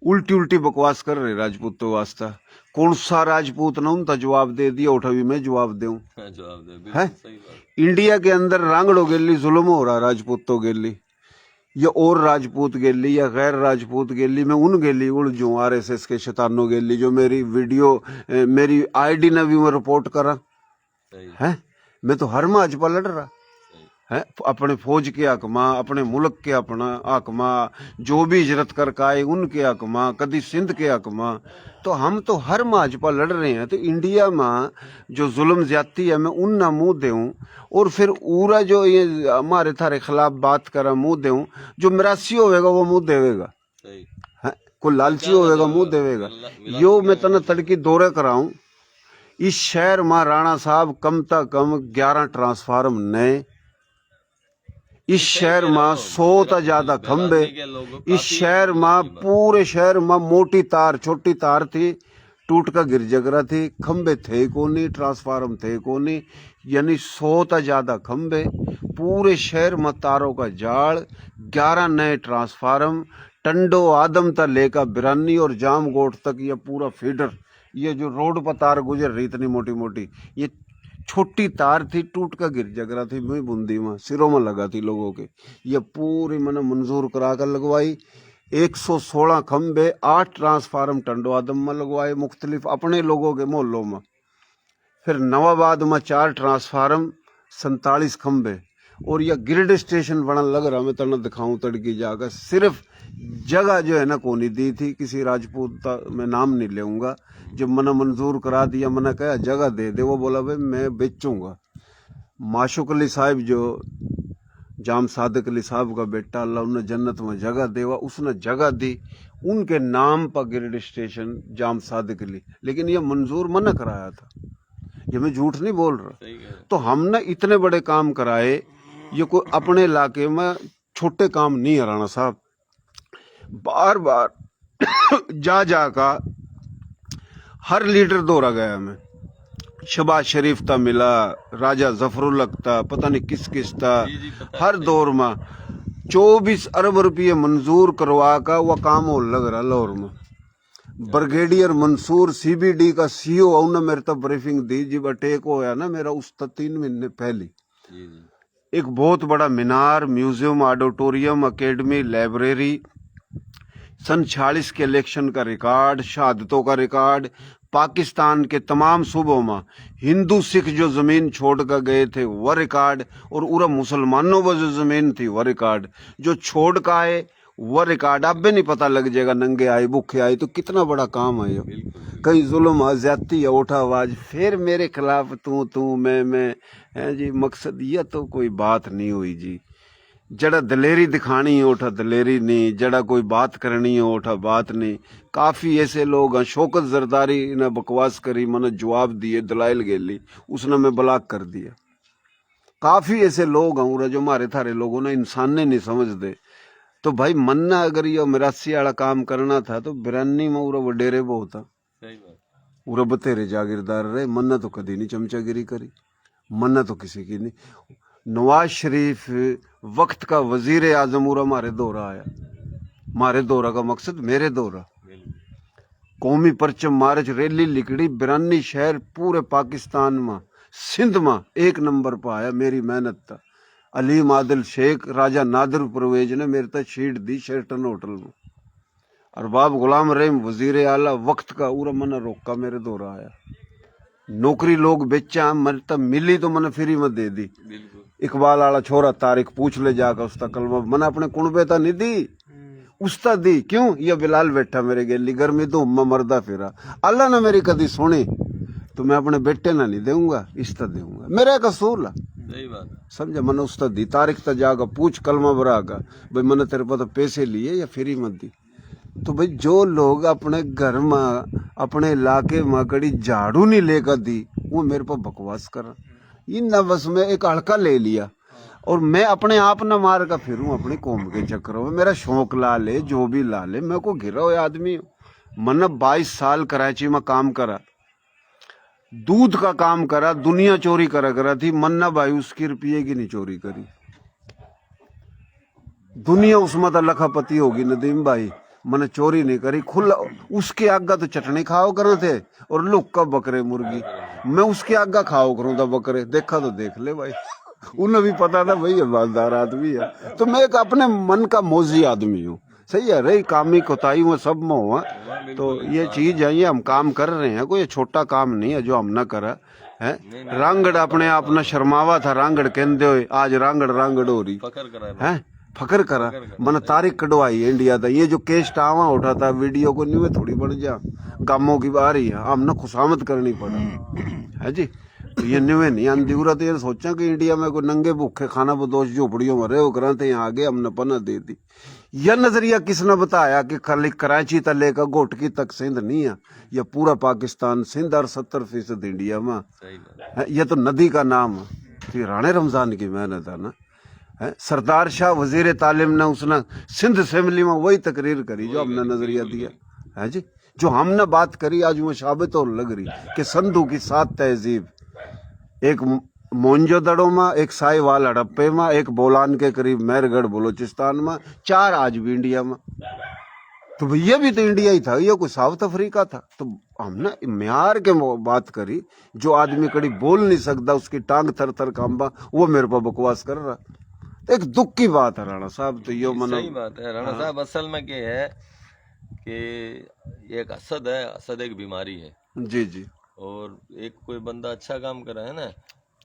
उल्टी उल्टी बकवास कर रहे राजपूतों वास्ता। कौन सा राजपूत ना उनका जवाब दे दिया, उठा भी मैं जवाब दूं। जवाब दे, है सही बात। इंडिया के अंदर रांगड़ो गेली जुल्म हो रहा, राजपूतों गेली या और राजपूत गेली या गैर राजपूत गेली, मैं उन गेली उलझू RSS के शैतानों गेली जो मेरी वीडियो मेरी ID ने भी मैं रिपोर्ट करा है। मैं तो हर माज पर लड़ रहा है, अपने फौज के हक मां, अपने मुल्क के अपना हक मां, जो भी हिजरत करके आए उनके हक मां, कदी सिंध के हक मां। तो हम तो हर माज पर लड़ रहे हैं। तो इंडिया में जो जुल्म ज्यादती है मैं उन ना मुंह दूं, और फिर पूरा जो ये हमारे थारे खिलाफ बात करा मुंह दूं, जो मिरासी होगा वो मुंह देवेगा, कोई लालची होगा मुंह देवेगा। यो मैं तना तड़की दौरे कराऊं, इस शहर में राणा साहब कम ता कम 11 ट्रांसफार्म नए, इस शहर में 100 ता ज्यादा खंबे, इस शहर में पूरे शहर में मोटी तार छोटी तार थी, टूट का गिर जगरा थी, खंबे थे कोनी, ट्रांसफार्म थे कोनी, यानी 100 ता ज्यादा खंबे, पूरे शहर में तारों का जाल, 11 नए ट्रांसफार्म, टंडो आदम ता लेकर बिरानी और जामगोट तक ये पूरा फीडर। ये जो रोड पर तार गुजर रही इतनी मोटी मोटी, ये छोटी तार थी, टूट का गिर जगरा थी, मैं बूंदी में सिरों में लगा थी लोगों के। ये पूरी मैंने मंजूर करा कर लगवाई, 116 खंबे, 8 ट्रांसफार्म टंडो आदम में लगवाए मुख्तलिफ अपने लोगों के मोहल्लों में। फिर नवाबाद में 4 ट्रांसफार्म, 47 खंबे, और यह ग्रिड स्टेशन बना लग रहा, मैं तना दिखाऊं तड़की जाकर। सिर्फ जगह जो है ना कोनी दी थी किसी राजपूत, मैं नाम नहीं लेऊंगा, जब मैंने मंजूर करा दिया, मैंने कहा जगह दे दे, वो बोला भाई मैं बेचूंगा। माशुक अली साहब जो जाम सादिक अली साहब का बेटा, अल्लाह उन्हें जन्नत में जगह देवा, उसने जगह दी, उनके नाम पर ग्रिड स्टेशन जाम सादिक अली, लेकिन ये मंजूर मैंने कराया था, ये मैं झूठ नहीं बोल रहा। तो हमने इतने बड़े काम कराए, ये कोई अपने इलाके में छोटे काम नहीं है। राणा साहब बार बार जा का हर लीडर दौरा गया, मैं शबाज शरीफ था मिला, राजा जफरुल्लह था, पता नहीं किस किस था, हर दौर में 24 अरब रुपये मंजूर करवा का वह काम हो लग रहा लाहौर में। ब्रिगेडियर मंसूर CBD का CO उन्होंने मेरे तो ब्रीफिंग दी जब अटैक होया ना मेरा उस 3 महीने पहले। जी जी। एक बहुत बड़ा मीनार, म्यूजियम, ऑडिटोरियम, एकेडमी, लाइब्रेरी, सन 46 के इलेक्शन का रिकॉर्ड, शहादतों का रिकॉर्ड, पाकिस्तान के तमाम सूबों में हिंदू सिख जो जमीन छोड़ कर गए थे वह रिकॉर्ड, और पूरा मुसलमानों को जो जमीन थी वह रिकॉर्ड, जो छोड़ कर आए वह रिकॉर्ड। अब भी नहीं पता लग जाएगा नंगे आए भूखे आए तो कितना बड़ा काम है ये। कई जुल्म ज्यादती है उठा आवाज फिर मेरे खिलाफ तू मैं है जी। मकसद यह तो कोई बात नहीं हुई जी। जड़ा दलेरी दिखानी है उठा दलेरी नहीं, जड़ा कोई बात करनी है उठा बात नहीं। काफी ऐसे लोग हैं, शौकत जरदारी ने बकवास करी, मैंने जवाब दिए, दलाइल गेली, उसने मैं ब्लॉक कर दिया। काफी ऐसे लोग हैं जो हमारे थारे लोगों ने इंसान ने नहीं समझ दे। तो भाई मन्ना अगर ये मिरासी वाला काम करना था तो बिरानी में उरा वडेरे बहुत था, सही बात। उरा बतेरे जागीरदार रहे। मन्ना तो कभी नहीं चमचागिरी करी, मन्ना तो किसी की नहीं। नवाज शरीफ वक्त का वजीर आजम उरा हमारे दौरा आया, हमारे दौरा का मकसद मेरे दौरा, कौमी परचम मार्च रैली लिकड़ी 42 शहर पूरे पाकिस्तान में, सिंध में 1 नंबर पर आया मेरी मेहनत था। अलीम आदिल शेख, राजा नादिर परवेज ने मेरे तक शीट दी शेरटन होटल में। अरबाब गुलाम रहीम वजीर आला वक्त का उरा मना रोका मेरे दौरा आया। नौकरी लोग बेचा मेरे तक मिली तो मैंने फ्री में दे दी। इकबाल आला छोरा तारिक पूछ ले जाकर उसका कलमा मैंने अपने कुणबे ता नहीं दी, उसता दी। क्यों? ये बिलाल बैठा मेरे गेली गर्मी तो मैं मरदा फिरा। अल्लाह ने मेरी कदी सुनी तो मैं अपने बेटे ना नहीं दूंगा, इसता दूंगा, मेरा कसूर ला। सही बात। समझा? मैंने उसता दी, तारीख तक जाकर पूछ कलमा भरा का भाई मैंने तेरे पास पैसे लिए या फ्री मत दी। तो भाई जो लोग अपने घर में अपने इलाके में कड़ी झाड़ू नहीं लेकर दी वो मेरे पर बकवास कर। इन न बस में एक हड़का ले लिया और मैं अपने आप न मार कर फिरूं अपनी कौम के चक्करों में। मेरा शौक ला ले जो भी ला ले, मैं को घिरा हुआ आदमी हूं। मैंने 22 साल कराची में काम करा, दूध का काम करा, दुनिया चोरी करा थी। मन्ना भाई उसकी रुपये की नहीं चोरी करी, दुनिया उसमें तो लखापति होगी। नदीम भाई मैंने चोरी नहीं करी, खुला उसके आगा तो चटनी खाओ करे थे और लुक का बकरे मुर्गी, मैं उसके आगा खाओ करूं था बकरे। देखा तो देख ले भाई, उन्हें भी पता था भाई ईमानदार आदमी है। तो मैं एक अपने मन का मौजी आदमी हूँ, सही है। रही कामी कोताही में सब में हुआ तो ये चीज है, ये हम काम कर रहे हैं, कोई छोटा काम नहीं है जो हम ना करा है। रांगड़ अपने आप न शर्मावा था, रांगड़ कहते हुए आज रांगड़ हो रही है, फकर करा। मैंने तारीख कटवाई इंडिया था। ये जो केस टावा उठा था वीडियो को न्यू थोड़ी बढ़ जा गामों की बारी है, हमने खुशामद करनी पड़ा है जी। तो ये न्यू नहीं आंधी उरा तो ये सोचा कि इंडिया में कोई नंगे भूखे खाना बदोश झोपड़ियों में रहे करा थे, यहाँ आगे हमने पना दे दी। यह नजरिया किसने बताया कि खाली कराची तक लेकर घोटकी तक सिंध नहीं है, यह पूरा पाकिस्तान सिंध और 70% इंडिया में है। यह तो नदी का नाम है, तो राणे रमजान की मेहनत है ना। है सरदार शाह वजीर तालीम ने उसने सिंध असेंबली में वही तकरीर करी जो हमने नजरिया दिया है जी। जो हमने बात करी आज वो साबित और लग रही कि संधू की 7 तहजीब, एक मोइंजोदड़ो में, एक साहिवाल हड़प्पे में, एक बोलान के करीब मेहरगढ़ बलोचिस्तान में, 4 आज भी इंडिया में। तो भैया भी तो इंडिया ही था, ये कोई साउथ अफ्रीका था। तो हमने म्यार के बात करी, जो आदमी कड़ी बोल नहीं सकता उसकी टांग थर थर कांबा, वो मेरे पर बकवास कर रहा। एक दुख की बात है राणा साहब। तो ये मन सही बात है राणा साहब। असल में क्या है कि एक असद है, असद एक बीमारी है जी जी। और एक कोई बंदा अच्छा काम कर रहा है ना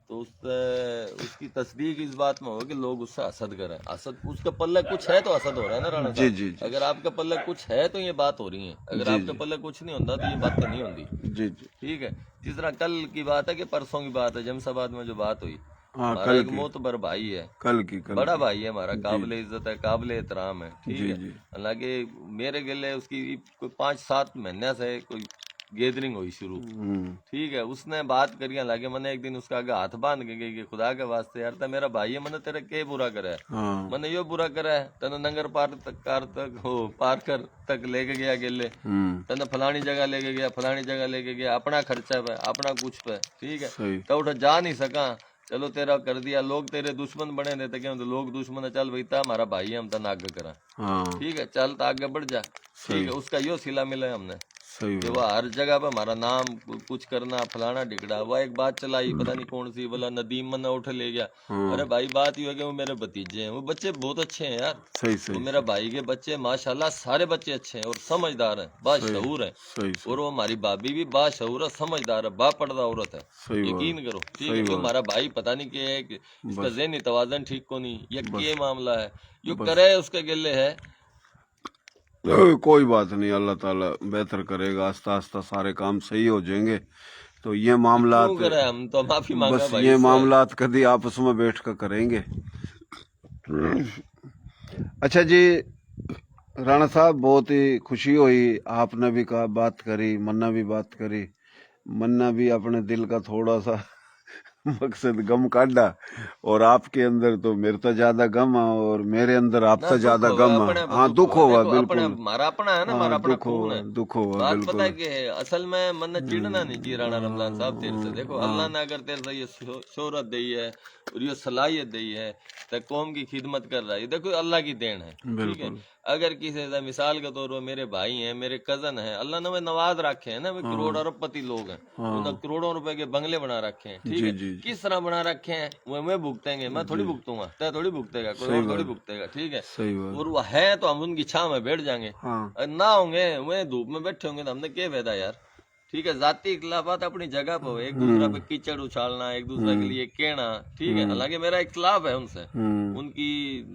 तो उसकी तस्दीक इस बात में हो कि लोग उससे असद करें। असद उसके पल्ले कुछ है तो असद हो रहा है ना राणा जी साहब। जी जी। अगर आपके पल्ले कुछ है तो ये बात हो रही है, अगर आपके पल्ले कुछ नहीं होता तो ये बात तो नहीं होती। जी जी। ठीक है। जिस तरह कल की बात है कि परसों की बात है, जमशाबाद में जो बात हुई, हाँ, हमारा एक मोतबर भाई है, कल बड़ा भाई है हमारा, काबिले इज्जत है, काबिले एहतराम है। ठीक जी है। जी। हालांकि मेरे गिले उसकी कोई 5-7 महीने से कोई गैदरिंग हुई शुरू। ठीक है। उसने बात करी, हालांकि मैंने एक दिन उसका आगे हाथ बांध के गई कि खुदा के वास्ते यार था मेरा भाई है, मैंने तेरा क्या बुरा करा है? हाँ। मैंने यो बुरा करा है, तने नंगर पार तक लेके गया गेले, तने फलानी जगह लेके गया, फलानी जगह लेके गया, अपना खर्चा पे, अपना कुछ पे। ठीक है। तो उठा जा नहीं सका, चलो तेरा कर दिया, लोग तेरे दुश्मन बने थे। क्यों? तो लोग दुश्मन है, चल भाई था हमारा भाई है, हम तना आगे करा। ठीक है, चल तो आगे बढ़ जा। ठीक है। उसका यो सिला मिला हमने। सही कि बात। वो हर जगह पे हमारा नाम कुछ करना फलाना ढिकड़ा। वो एक बात चलाई पता नहीं कौन सी, बोला नदीम मन्ना उठ ले गया। अरे भाई बात ये है कि वो मेरे भतीजे हैं, वो बच्चे बहुत अच्छे हैं यार। सही वो सही मेरा भाई के बच्चे माशाल्लाह सारे बच्चे अच्छे हैं और समझदार हैं, बाशऊर हैं। सही सही और वो हमारी भाभी भी बाशऊर है, समझदार है, बापर्दा औरत है। सही बात। यकीन करो, ठीक सही है। जो बात। हमारा भाई पता नहीं क्या है कि इसका ज़हनी तवाज़न ठीक को नहीं, ये बस। क्या मामला है, जो करे उसके गिले है। कोई बात नहीं, अल्लाह ताला बेहतर करेगा, आस्ता आस्ता सारे काम सही हो जाएंगे। तो ये मामलात क्यों करे, हम तो माफी मांगा बस भाई ये से। मामलात कभी आपस में बैठ कर करेंगे। अच्छा जी राणा साहब, बहुत ही खुशी हुई, आपने भी कहा बात करी, मन्ना भी बात करी, मन्ना भी अपने दिल का थोड़ा सा मकसद गम काटा, और आपके अंदर तो मेरे तो ज्यादा गम है और मेरे अंदर ना आपसे दुख ज्यादा होगा, गम अपने है। पे हाँ दुख होगा देखो, अपने बिल्कुल। हमारा अपना है ना, हाँ हमारा अपना दुख खून होगा, है। दुख होगा बात बिल्कुल। पता है कि है, असल में मन चिढ़ना नहीं चाहिए राणा रमजान साहब तेरे से। देखो अल्लाह ने अगर तेरे से ये शोहरत दी है और ये सलाहियत दी है तो कौम की खिदमत कर रहा है, देखो अल्लाह की देन है, ठीक है। बिल्कुल। अगर किसी से मिसाल के तौर पर मेरे भाई हैं, मेरे कजन हैं, अल्लाह ने नवाज रखे हैं ना, वे करोड़ अरबपति लोग हैं, उन्होंने करोड़ों रुपए के बंगले बना रखे हैं, ठीक जी है। जी जी। किस तरह बना रखे हैं वो मैं भुगतेंगे, मैं थोड़ी भुगतूंगा, तय थोड़ी भुगतेगा, कोई और थोड़ी भुगतेगा, ठीक है। सही बात। और वो है तो हम उनकी छां में बैठ जाएंगे, हाँ और ना होंगे वे धूप में बैठे होंगे तो हमने क्या फायदा यार, ठीक है। जाति इख्लाफात अपनी जगह पर हो, एक दूसरे पे कीचड़ उछालना, एक दूसरे के लिए कहना, ठीक है। हालांकि मेरा इख्लाफ है उनसे, उनकी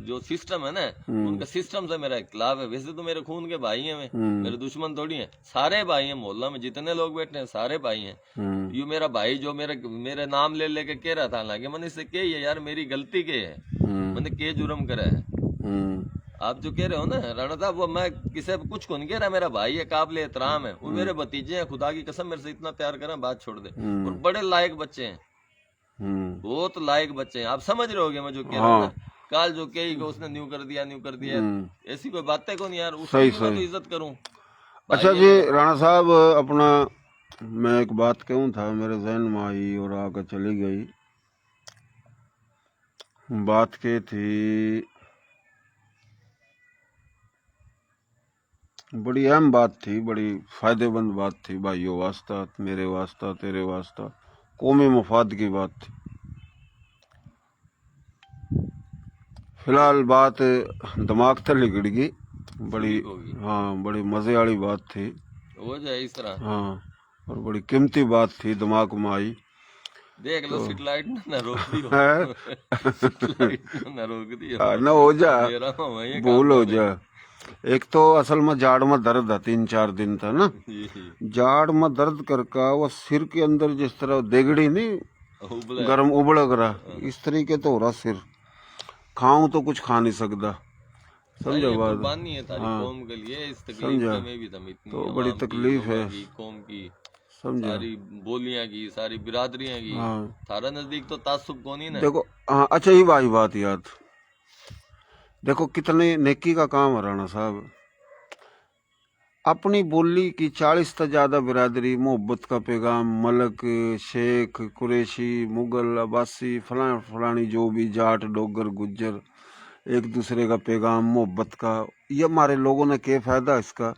जो सिस्टम है ना, उनका सिस्टम से मेरा इख्लाफ है। वैसे तो मेरे खून के भाई हैं, वे मेरे दुश्मन थोड़ी हैं, सारे भाई हैं। मोहल्ला में जितने लोग बैठे हैं सारे भाई हैं। ये मेरा भाई जो मेरे नाम ले लेके कह रहा था, हालांकि मैंने इससे क्या है यार, मेरी गलती क्या है, मैंने क्या जुर्म करा है। आप जो कह रहे हो ना राणा साहब, वो मैं किसी कुछ को नहीं कह रहा, मेरा भाई है, काबिल एहतराम है, वो मेरे भतीजे हैं, खुदा की कसम मेरे से इतना प्यार करें बात छोड़ दे। और बड़े लायक बच्चे हैं, बहुत लायक बच्चे हैं। आप समझ रहे होगे मैं जो कह रहा हूँ ना, काल जो कही को उसने न्यू कर दिया, ऐसी कोई बातें को नहीं यार, उसकी मैं तो इज्जत करूँ। अच्छा जी राणा साहब, अपना मैं एक बात कहूँ था, मेरे जहन में आई और आकर चली गई। बात के थी, बड़ी अहम बात थी, बड़ी फायदेमंद बात थी, भाइयों वास्ता, मेरे वास्ता, तेरे वास्ता, कौमी मफाद की बात थी। फिलहाल बात दिमाग से लिगड़ गई, बड़ी, हाँ बड़ी मजे वाली बात थी, हो जाए इस तरह, हाँ, और बड़ी कीमती बात थी, दिमाग में आई। देख लो सिटलाइट ना रोक दियो, सिटलाइट ना रोक दियो, ना हो जा, वही भूल हो जा। एक तो असल में जाड़ में दर्द है, 3-4 दिन था ना, जाड़ में दर्द करका वो सिर के अंदर जिस तरह देगड़ी नहीं गर्म उबलग रहा, इस तरीके तो हो रहा सिर, खाऊं तो कुछ खा नहीं सकता, समझो बात। कुर्बानी है तारी कौम के लिए, इस तकलीफ में भी तुम इतनी तो बड़ी तकलीफ है कौम की, समझा, सारी बोलियां की, सारी बिरादरियां की। थारा नजदीक तो तासुब कौन ही ना देखो। हाँ अच्छा ही भाई बात याद, देखो कितने नेकी का काम है राणा साहब। अपनी बोली की 40 से ज्यादा बिरादरी मोहब्बत का पैगाम, मलक, शेख, कुरैशी, मुगल, अब्बासी, फलानी जो भी जाट, डोगर, गुज्जर, एक दूसरे का पैगाम मोहब्बत का, ये हमारे लोगों ने क्या फायदा इसका।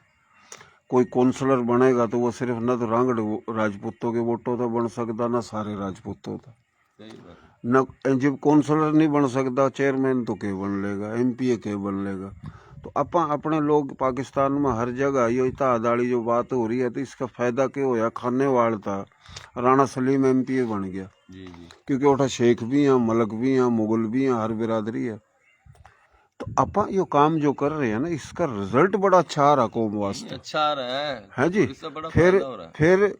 कोई काउंसलर बनेगा तो वो सिर्फ न तो रांगड़ राजपूतों के वोटों तो बन सकता, ना सारे राजपूतों था, न जब काउंसलर नहीं बन सकता, चेयरमैन तो के बन लेगा, MP के बन लेगा। तो अपने लोग पाकिस्तान में हर जगह ये इतना आदाड़ी जो बात हो रही है, तो इसका फायदा क्या होया, खाने वाला था राणा सलीम MP बन गया, क्योंकि उठा शेख भी हैं, मलक भी हैं, मुगल भी हैं, हर बिरादरी है। तो अपन ये काम जो कर रहे हैं ना, इसका रिजल्ट बड़ा अच्छा आ रहा कौम वास्ते, अच्छा आ रहा है जी। फिर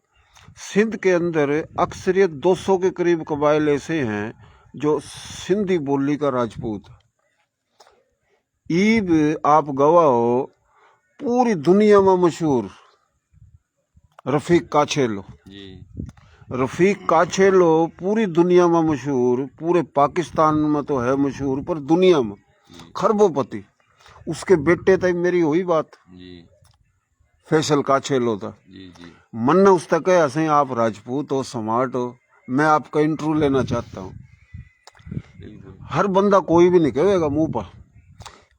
सिंध के अंदर अक्सरियत 200 के करीब कबाइल ऐसे हैं जो सिंधी बोली का राजपूत। ईब आप गवाह हो, पूरी दुनिया में मशहूर रफीक काछेलो, रफीक काछेलो पूरी दुनिया में मशहूर, पूरे पाकिस्तान में तो है मशहूर, पर दुनिया में खरबोपति। उसके बेटे तक मेरी हुई बात, फैसल काछेलो था। मन ने उस तक है, ऐसे आप राजपूत हो, स्मार्ट हो, मैं आपका इंटरव्यू लेना चाहता हूँ। हर बंदा कोई भी नहीं कहेगा मुंह पर,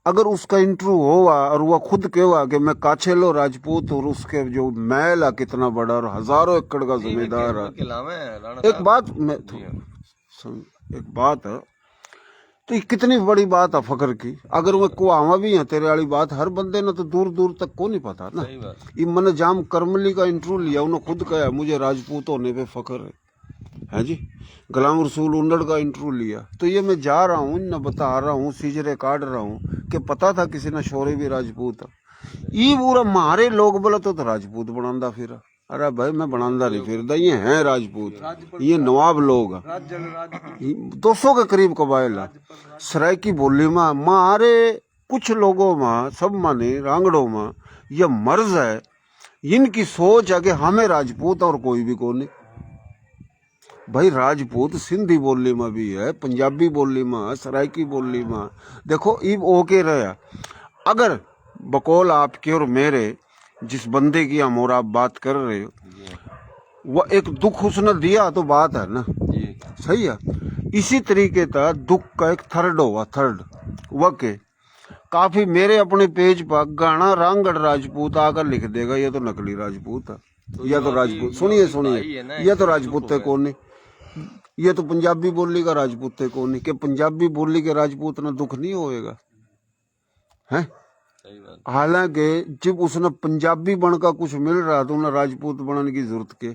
अगर उसका इंटरव्यू हुआ और वह खुद कहेगा कि मैं काछेलो राजपूत और उसके जो महल है कितना बड़ा और हजारों एकड़ का जमींदार है। एक बात मैं एक बात है, तो ये कितनी बड़ी बात है फकर की। अगर वह कुआवा भी है तेरे वाली बात, हर बंदे ने तो दूर दूर तक को नहीं पता ना। ये मन जाम करमली का इंटरव्यू लिया, उन्होंने खुद कहा मुझे राजपूत होने पे फकर है जी। गुलाम रसूल उन्नड़ का इंटरव्यू लिया। तो ये मैं जा रहा हूँ न बता रहा हूँ, सीजरे काट रहा हूँ कि पता था किसी ने शोरे भी राजपूत ये पूरा मारे लोग बोला तो राजपूत बनांदा फिर। अरे भाई मैं बनांदा नहीं फिर, ये हैं राजपूत, ये नवाब लोग 200 के करीब कबाइल है। सराइकी बोली में मारे कुछ लोगों में, सब माने रांगड़ों में यह मर्ज है, इनकी सोच है कि हमें राजपूत और कोई भी को नहीं। भाई राजपूत सिंधी बोली में भी है, पंजाबी बोली में, सराइकी बोली में। देखो इब ओके रहा। अगर बकौल आपके और मेरे जिस बंदे की हम और आप बात कर रहे हो, वह एक दुख उसने दिया तो बात है ना, सही है। इसी तरीके का दुख का एक थर्ड होगा, थर्ड वह के काफी मेरे अपने पेज पर गाना रांगड़ राजपूत आकर लिख देगा ये तो नकली राजपूत है, या तो राजपूत सुनिए ये तो राजपूत है कौन नहीं, ये तो पंजाबी बोली का राजपूत है कौन नहीं। कि पंजाबी बोली के राजपूत ना दुख नहीं होएगा है। हालांकि जब उसने पंजाबी बन का कुछ मिल रहा तो उन्हें राजपूत बनने की जरूरत के।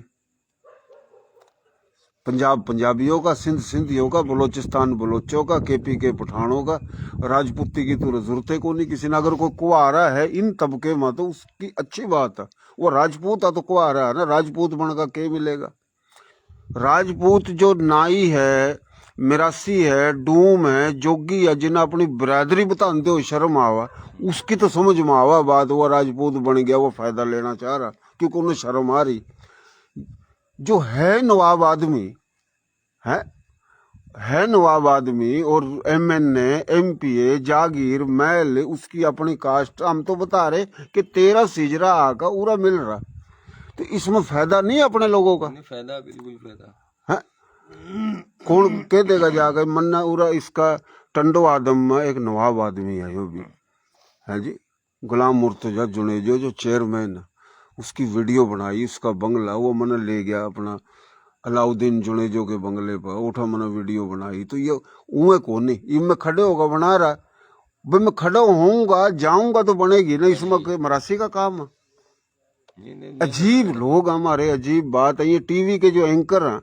पंजाब पंजाबियों का, सिंध सिंधियों का, बलोचिस्तान बलोचों का, केपी के पठानों का, राजपूती की तो जरूरत है को नहीं किसी ने। अगर कोई कुआरा है इन तबके में तो उसकी अच्छी बात है, वो राजपूत है तो कुआरा है ना, राजपूत बन का क्या मिलेगा। राजपूत जो नाई है, मिरासी है, डूम है, जोगी है, जिन्हें अपनी बिरादरी बताते हो शर्म आवा, उसकी तो समझ में आवा बात, वो राजपूत बन गया, वो फायदा लेना चाह रहा क्योंकि उन्हें शर्म आ रही। जो है नवाब आदमी है नवाब आदमी और MNA MPA जागीर महल उसकी अपनी कास्ट, हम तो बता रहे कि 13 सिजरा आका पूरा मिल रहा, तो इसमें फायदा नहीं है अपने लोगों का। फायदा बिल्कुल फायदा है। कौन कह देगा जाकर मन्ना उरा इसका टंडो आदम में एक नवाब आदमी है यो भी है जी। गुलाम मुर्तजा जुनेजो जो चेयरमैन है, उसकी वीडियो बनाई, उसका बंगला वो मैंने ले गया अपना अलाउद्दीन जुनेजो के बंगले पर, उठा मैंने वीडियो बनाई। तो ये उए को नहीं, ये मैं खड़े होगा बना रहा भाई, मैं खड़ा होऊंगा जाऊंगा तो बनेगी ना, इसमें मरासी का काम है। अजीब लोग हमारे, अजीब बात है। ये टीवी के जो एंकर हैं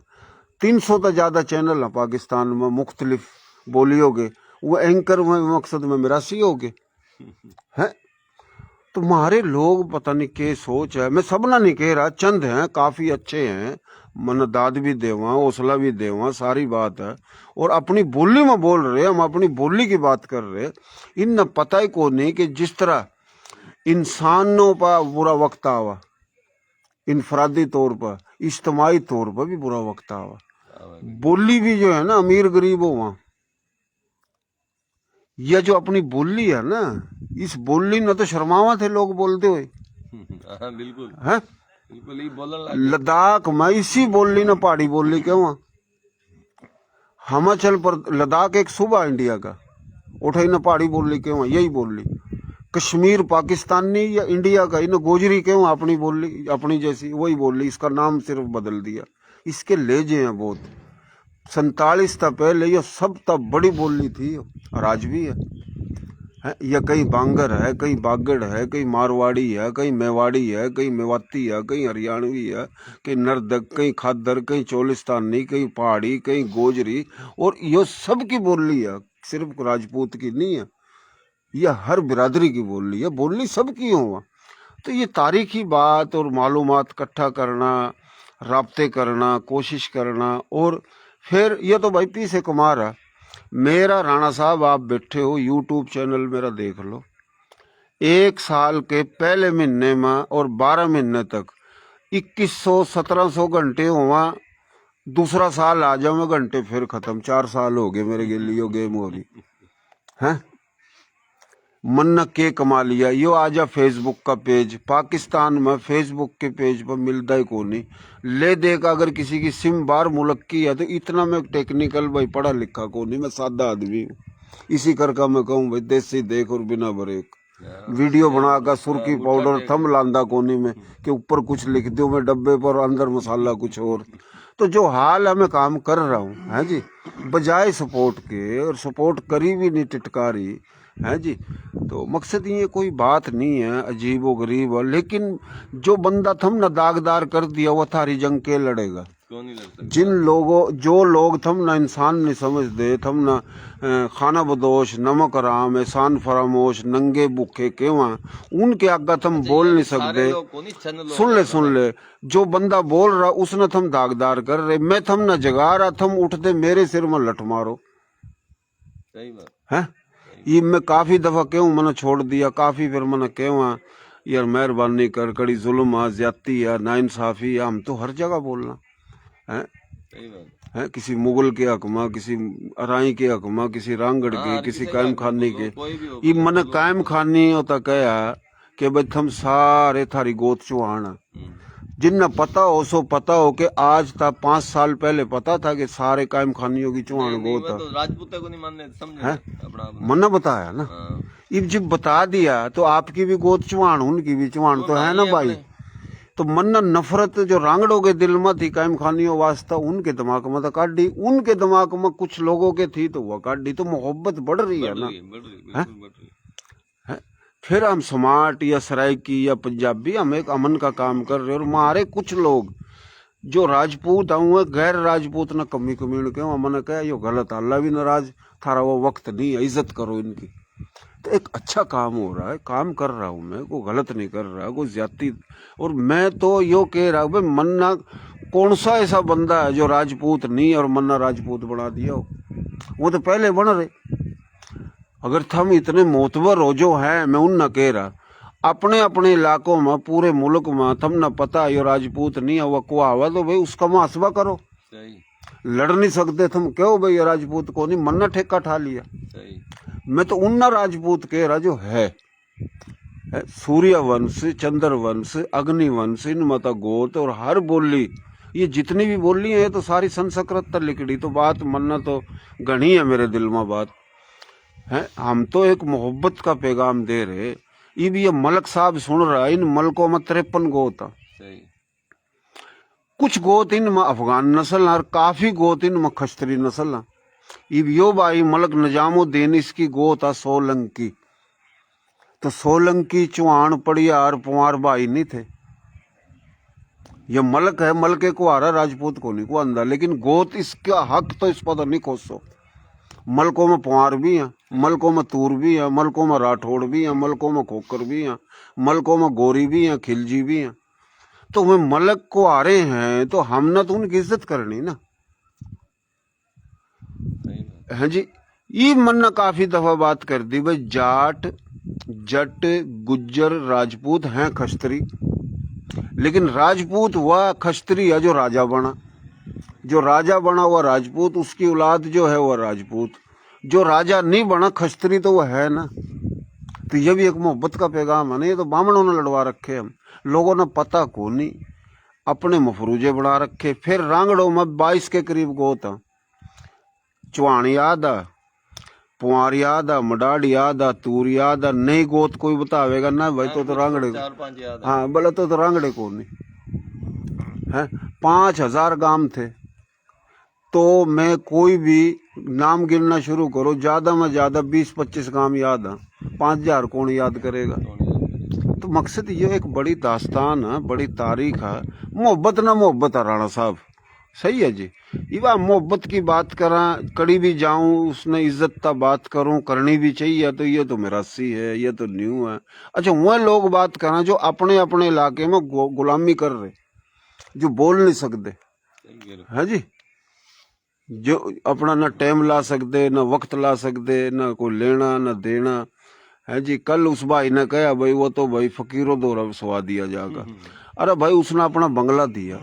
300 से ज्यादा चैनल है पाकिस्तान में मुख्तलिफ बोलियों के, वो एंकर में मकसद में मिरासी हो गए हैं। तुम्हारे लोग पता नहीं क्या सोच है। मैं सबना नहीं कह रहा, चंद हैं काफी अच्छे हैं, मन दाद भी देवा, हौसला भी देवा, सारी बात है, और अपनी बोली में बोल रहे, हम अपनी बोली की बात कर रहे। इन पता ही को नहीं कि जिस तरह इंसानों पर बुरा वक्त आवा, इनफरादी तौर पर, इज्तमाही तौर पर भी बुरा वक्त आवा। बोली भी जो है ना अमीर गरीब हो वहां, यह जो अपनी बोली है ना, इस बोली न तो शर्मावा थे लोग बोलते हुए। बिल्कुल है बिल्कुल ही बोलने लद्दाख में इसी बोली न पहाड़ी बोली के वहां हिमाचल पर लद्दाख एक सूबा इंडिया का, उठाई न पहाड़ी बोली के वहां यही बोली। कश्मीर पाकिस्तानी या इंडिया का, इन गोजरी के वहां अपनी बोली अपनी जैसी वही बोली, इसका नाम सिर्फ बदल दिया। इसके लेजे हैं बहुत। 47 तक पहले ये सब तब बड़ी बोली थी और आज भी है। या कहीं बांगर है, कहीं बागड़ है, कहीं मारवाड़ी है, कहीं मेवाड़ी है, कहीं मेवाती है, कहीं हरियाणवी है, कहीं नर्दक, कहीं खादर, कहीं चोलिस्तानी, कहीं पहाड़ी, कहीं गोजरी, और ये सब की बोली है, सिर्फ राजपूत की नहीं है। यह हर बिरादरी की बोली है, बोली सबकी हुआ। तो ये तारीखी बात और मालूमात इकट्ठा करना, राब्ते करना, कोशिश करना, और फिर ये तो भाई पी से कमा रहा। मेरा राणा साहब आप बैठे हो, यूट्यूब चैनल मेरा देख लो, 1 साल के पहले महीने में और 12 महीने तक 2100-1700 घंटे हुआ। दूसरा साल आ जाओ घंटे फिर खत्म, 4 साल हो गए मेरे लिए गेम हो रही है। मन के कमा लिया। यो आजा फेसबुक का पेज, पाकिस्तान में फेसबुक के पेज पर मिलता ही को नहीं। ले देगा अगर किसी की सिम बाहर मुल्क की है तो इतना मैं टेक्निकल भाई पढ़ा लिखा को नहीं, मैं सादा आदमी हूँ। इसी करके मैं कहूँ भाई देसी देख और बिना ब्रेक वीडियो बनाकर सुर्खी पाउडर थम लांदा कोनी में कि ऊपर कुछ लिख दो मैं डब्बे पर अंदर मसाला कुछ और। तो जो हाल है मैं काम कर रहा हूँ है जी, बजाय सपोर्ट के, और सपोर्ट करी भी नहीं टिटकारी है जी। तो मकसद ये कोई बात नहीं है अजीब व गरीब, लेकिन जो बंदा थम ना दागदार कर दिया वो थारी जंग के लड़ेगा। क्यों नहीं लड़ता? जिन लोगों जो लोग थम ना इंसान नहीं समझ दे, थम ना खाना बदोश नमक राम एहसान फरामोश नंगे भूखे केवा, उनके आगे थम बोल नहीं सकते। सुन ले जो बंदा बोल रहा उसने थम दागदार कर रहे, मैं थम ना जगा रहा, थम उठते मेरे सिर में लठ मारो। सही बात है ये मैं काफी दफा क्यों मैंने छोड़ दिया, काफी फिर मैंने क्यों यार मेहरबानी कर, कड़ी जुल्म आ ज्यादती है नाइंसाफी है, हम तो हर जगह बोलना है। सही बात है किसी मुगल के हक में, किसी अराई के हक में, किसी रांगड़ के, किसी कायम खानी के। ये मन कायम खानी होता कहा कि भाई थम सारे थारी गोत चुहाना, जिन्ना पता हो सो पता हो कि आज था 5 साल पहले पता था कि सारे कायम खानियों की चुहान गोत तो राजपूत को नहीं मानने समझे अपना मन्ना बताया ना। अब जब बता दिया तो आपकी भी गोत चुहान उनकी भी चुहान तो है ना भाई। तो मन्ना नफरत जो रांगड़ों के दिल में थी कायम खानियों वास्ता उनके दिमाग में तो काटी, उनके दिमाग में कुछ लोगों के थी तो वह काटी। तो मोहब्बत बढ़ रही है ना। फिर हम स्मार्ट या सराइकी या पंजाबी हम एक अमन का काम कर रहे हैं, और हमारे कुछ लोग जो राजपूत हुए गैर राजपूत ना कमी कमीण के मैंने कहा यो गलत, अल्लाह भी नाराज, थारा वो वक्त नहीं है, इज्जत करो इनकी। तो एक अच्छा काम हो रहा है, काम कर रहा हूँ मैं, कोई गलत नहीं कर रहा, कोई ज्यादती। और मैं तो यो कह रहा हूँ भाई मन्ना कौन सा ऐसा बंदा है जो राजपूत नहीं और मन्ना राजपूत बना दिया हो, वो तो पहले बन रहे। अगर थम इतने मोतबर हो जो है, मैं उन न कह रहा, अपने अपने इलाकों में पूरे मुल्क में थम न पता यो राजपूत नहीं है वह को आवा तो भाई उसका मुहासबा करो। सही लड़ नहीं सकते थम क्यों भाई ये राजपूत को नहीं, मन्ना ठेका ठा लिया। सही मैं तो उन्ना राजपूत कह रहा जो है सूर्य वंश, चंद्र वंश, अग्नि वंश, इन मता गोत और हर बोली, ये जितनी भी बोली है तो सारी संस्कृत तर लिखड़ी। तो बात मन्ना तो घनी है मेरे दिल में बात है। हम तो एक मोहब्बत का पैगाम दे रहे। अब ये मलक साहब सुन रहा है, इन मलकों में 53 गोत है। कुछ गोत इन में अफगान नस्ल और काफी गोत इन में खश्तरी नस्ल है। अब यो भाई मलक निजामुद्दीन इसकी गोत है सोलंकी। तो सोलंकी चौहान पड़ियार पुआर भाई नहीं थे, ये मलक है, मलके को आ रहा राजपूत को नहीं को अंदा, लेकिन गोत इसका हक तो इस पर नहीं खोसो। मलकों में पुआर भी हैं, मलकों में तूर भी हैं, मलकों में राठौड़ भी हैं, मलकों में खोकर भी हैं, मलकों में गोरी भी हैं, खिलजी भी हैं। तो वे मलक को आ रहे हैं तो हमने तो उनकी इज्जत करनी ना है जी। ये मन्ना काफी दफा बात कर दी भाई जाट जट गुज्जर राजपूत हैं खश्तरी, लेकिन राजपूत वह खश्तरी है जो राजा बना, जो राजा बना हुआ राजपूत, उसकी औलाद जो है वह राजपूत, जो राजा नहीं बना खश्तरी तो वह है ना। तो ये भी एक मोहब्बत का पैगाम है ना। ये तो बामणों ने लड़वा रखे, हम लोगों ने पता को नहीं, अपने मफरूजे बना रखे। फिर रांगड़ों में 22 के करीब गोत है, चौहान याद है, पुआर याद है, मडाड़ याद है, तूर याद है, नई गोत कोई बतावेगा ना भाई तो रांगड़े, हाँ बोला तो रांगड़े को नहीं है। 5000 गांव थे, तो मैं कोई भी नाम गिनना शुरू करो, ज्यादा में ज्यादा 20-25 गांव याद है, 5000 कौन याद करेगा। तो मकसद ये एक बड़ी दास्तान है, बड़ी तारीख है। मोहब्बत ना मोहब्बत है राणा साहब, सही है जी। इवा मोहब्बत की बात करा, कड़ी भी जाऊं उसने इज्जत का बात करूं, करनी भी चाहिए। तो ये तो मिरासी है, ये तो न्यू है। अच्छा वह लोग बात करा जो अपने अपने इलाके में गुलामी कर रहे, जो बोल नहीं सकते है जी, जो अपना ना टाइम ला सकते, ना वक्त ला सकते, ना कोई लेना ना देना है जी। कल उस भाई ने कहा भाई वो तो भाई फकीरों द्वारा सवा दिया जाएगा। अरे भाई उसने अपना बंगला दिया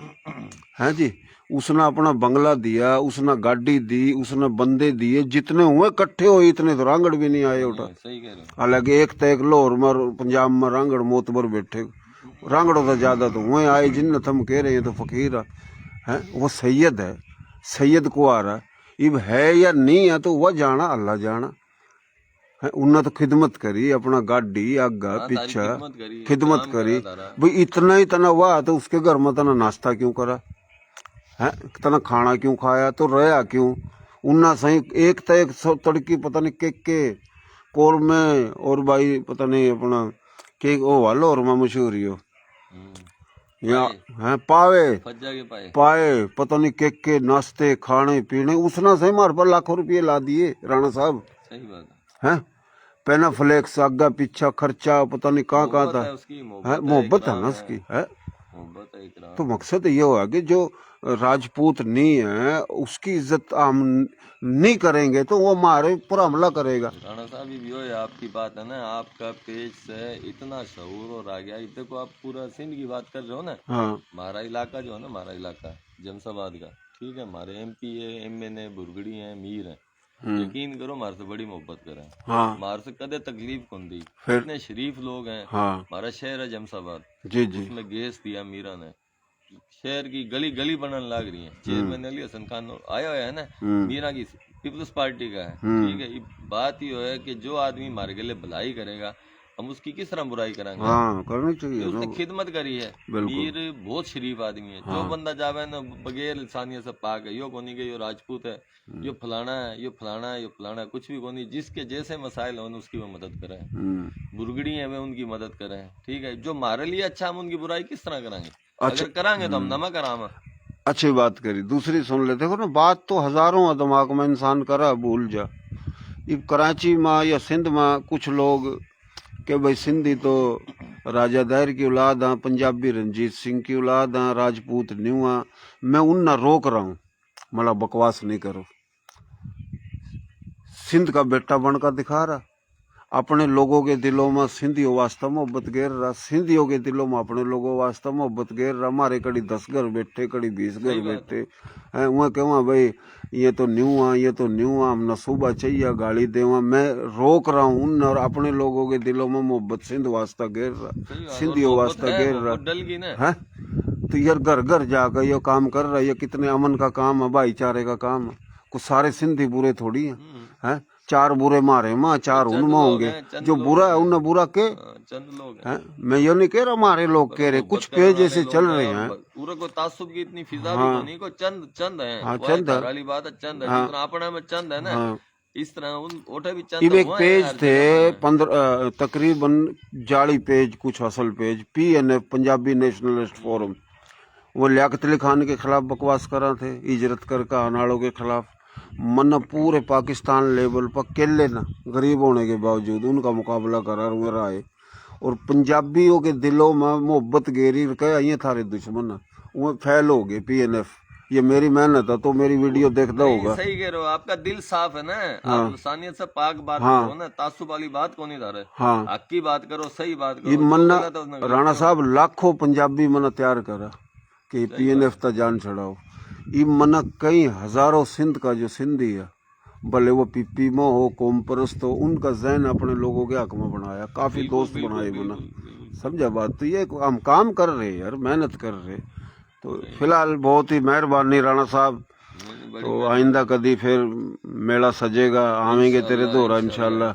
है जी, उसने अपना बंगला दिया, उसने गाड़ी दी, उसने बंदे दिए, जितने हुए इकट्ठे हुए इतने तो रांगड़ भी नहीं आए उठा। हालांकि एक तक लाहौर में पंजाब में रांगड़ मोतबर बैठे, रांगड़ों तो ज्यादा तो हुए आए, जिन थम कह रहे हैं तो फकीर है, वो सैयद है, सैयद को आ रहा। इब है या नहीं है तो वह जाना अल्लाह जाना उन्हें तो खिदमत करी, अपना गाड़ी आगा हाँ, तारी पीछा खिदमत खिदमत करी करा तारा। भाई। इतना ही तना हुआ तो उसके घर में तना नाश्ता क्यों करा है, तना खाना क्यों खाया, तो रहा क्यों उन्ना सही। एक तो एक सब तड़की पता नहीं के कोर में, और भाई पता नहीं अपना के वो वालो और में मशहूर हो यहाँ है पावे फज्जा के पाए। पाए पता नहीं के नाश्ते खाने पीने, उसना सही मार पर लाखों रुपये ला दिए राणा साहब सही बात है। हैं। पेना फ्लेक्स आगा पीछा खर्चा पता नहीं कहाँ कहाँ मोहब्बत था है उसकी, है, मोहब्बत मोहब्बत है इकराम ना उसकी है। मोहब्बत है, इकराम। तो मकसद ये हुआ कि जो राजपूत नहीं है उसकी इज्जत हम नहीं करेंगे तो वो हमारे पर हमला करेगा। राणा साहब ये भी हो है, आपकी बात है ना, आपका पेज से इतना शहूर और आ गया। देखो आप पूरा सिंध की बात कर रहे हो ना, हाँ हमारा इलाका जो है ना, हमारा इलाका जमसाबाद का, ठीक है, हमारे एमपी है, एमएन है, बुरगड़ी है, मीर है, यकीन करो हमारे से बड़ी मोहब्बत करें, हाँ हमारे से कदे तकलीफ कौन दी। फिर इतने शरीफ लोग हैं। हाँ हमारा शहर है जमसाबाद, जी जी उसमें गैस दिया मीरा ने, शहर की गली गली बनने लग रही है। चेयरमैन अली हसन खान आया हुआ है ना, मीरा की पीपल्स पार्टी का है, ठीक है। ये बात ही है कि जो आदमी हमारे लिए भलाई करेगा हम उसकी किस तरह बुराई करेंगे। हाँ करनी चाहिए उसने ना। खिदमत करी है। मीर बहुत शरीफ आदमी है। जो बंदा जावे ना बगैर इंसानियत से पाक है, यो कोनी के यो राजपूत है, यो फलाना है, यो फलाना है, यो फलाना है, कुछ भी कोनी। जिसके जैसे मसाइल हो उसकी वो मदद करें। बुरगड़ी है वे उनकी मदद करें, ठीक है। जो हमारे लिए अच्छा हम उनकी बुराई किस तरह करेंगे। अगर करांगे तो हम नमक कराम। अच्छी बात करी। दूसरी सुन ले, देखो ना बात तो हजारों है दिमाग में इंसान करा भूल जा। ये कराची में या सिंध में कुछ लोग के भाई सिंधी तो राजा दायर की औलाद हाँ, पंजाबी रंजीत सिंह की औलाद हाँ, राजपूत न्यू हाँ। मैं उन रोक रहा हूँ, मतलब बकवास नहीं करो। सिंध का बेटा बनकर दिखा रहा, अपने लोगों के दिलों में सिंधियों वास्ते मोहब्बत गेर रहा, सिंधियों के दिलों में अपने लोगों वास्ते मोहब्बत गेर रहा। हमारे कड़ी 10 घर बैठे, कड़ी 20 घर बैठे हैं, वह कहवा भाई ये तो न्यू आ, ये तो न्यू आ, हम न सुबह चाहिए गाड़ी देवा। मैं रोक रहा हूँ उन और अपने लोगों के दिलों में मोहब्बत सिंध वास्ता गेर रहा, सिंधियों वास्ता गेर रहा है। तो यार घर घर जाकर ये काम कर रहा है, ये कितने अमन का काम है, भाईचारे का काम है। कुछ सारे सिंधी बुरे थोड़ी हैं। 4 बुरे मारे माँ 4 उनमें होंगे, जो बुरा है उनने बुरा के चंद लोग हैं। मैं ये नहीं कह रहा हमारे लोग कह रहे, कुछ पेज ऐसे चल रहे हैं। पूरा को तासुब की इतनी फिजा भी नहीं, को चंद चंद है। हाँ चंद वाली बात है, चंद है जितना अपने में चंद है ना, इस तरह उन ओठे भी चंद। एक पेज थे 15 तकरीबन जाली पेज, कुछ असल page, PNF Punjabi nationalist forum, वो लियाकत अली खान के खिलाफ बकवास करा थे, इजरत कर का अनाड़ों के खिलाफ। मन पूरे पाकिस्तान लेवल पर केले ना गरीब होने के बावजूद उनका मुकाबला करा रहा है। और पंजाबियों के दिलों में मोहब्बत गेरी कह ये थारे दुश्मन वो फैल हो गए PNF। ये मेरी मेहनत है, तो मेरी वीडियो देखता होगा। सही कह रहे हो, आपका दिल साफ है ना। आप इंसानियत से पाक बात करो ना, तासुब वाली बात को नहीं धारे। हाँ हक की बात करो, सही बात ये करो। मन्ना राणा साहब लाखों पंजाबी मना तैयार करा कि PNF तक जान चढ़ाओ। ये मना कई हजारों सिंध का जो सिंधी है, भले वो PP में हो, कौम परस्त हो, उनका जहन अपने लोगों के हक में बनाया, काफी दोस्त बनाए बना। समझा बात। तो ये हम काम कर रहे हैं यार, मेहनत कर रहे। तो फिलहाल बहुत ही मेहरबानी राणा साहब। तो आइंदा कभी फिर मेला सजेगा, आवेंगे तेरे दोरा इंशाल्लाह।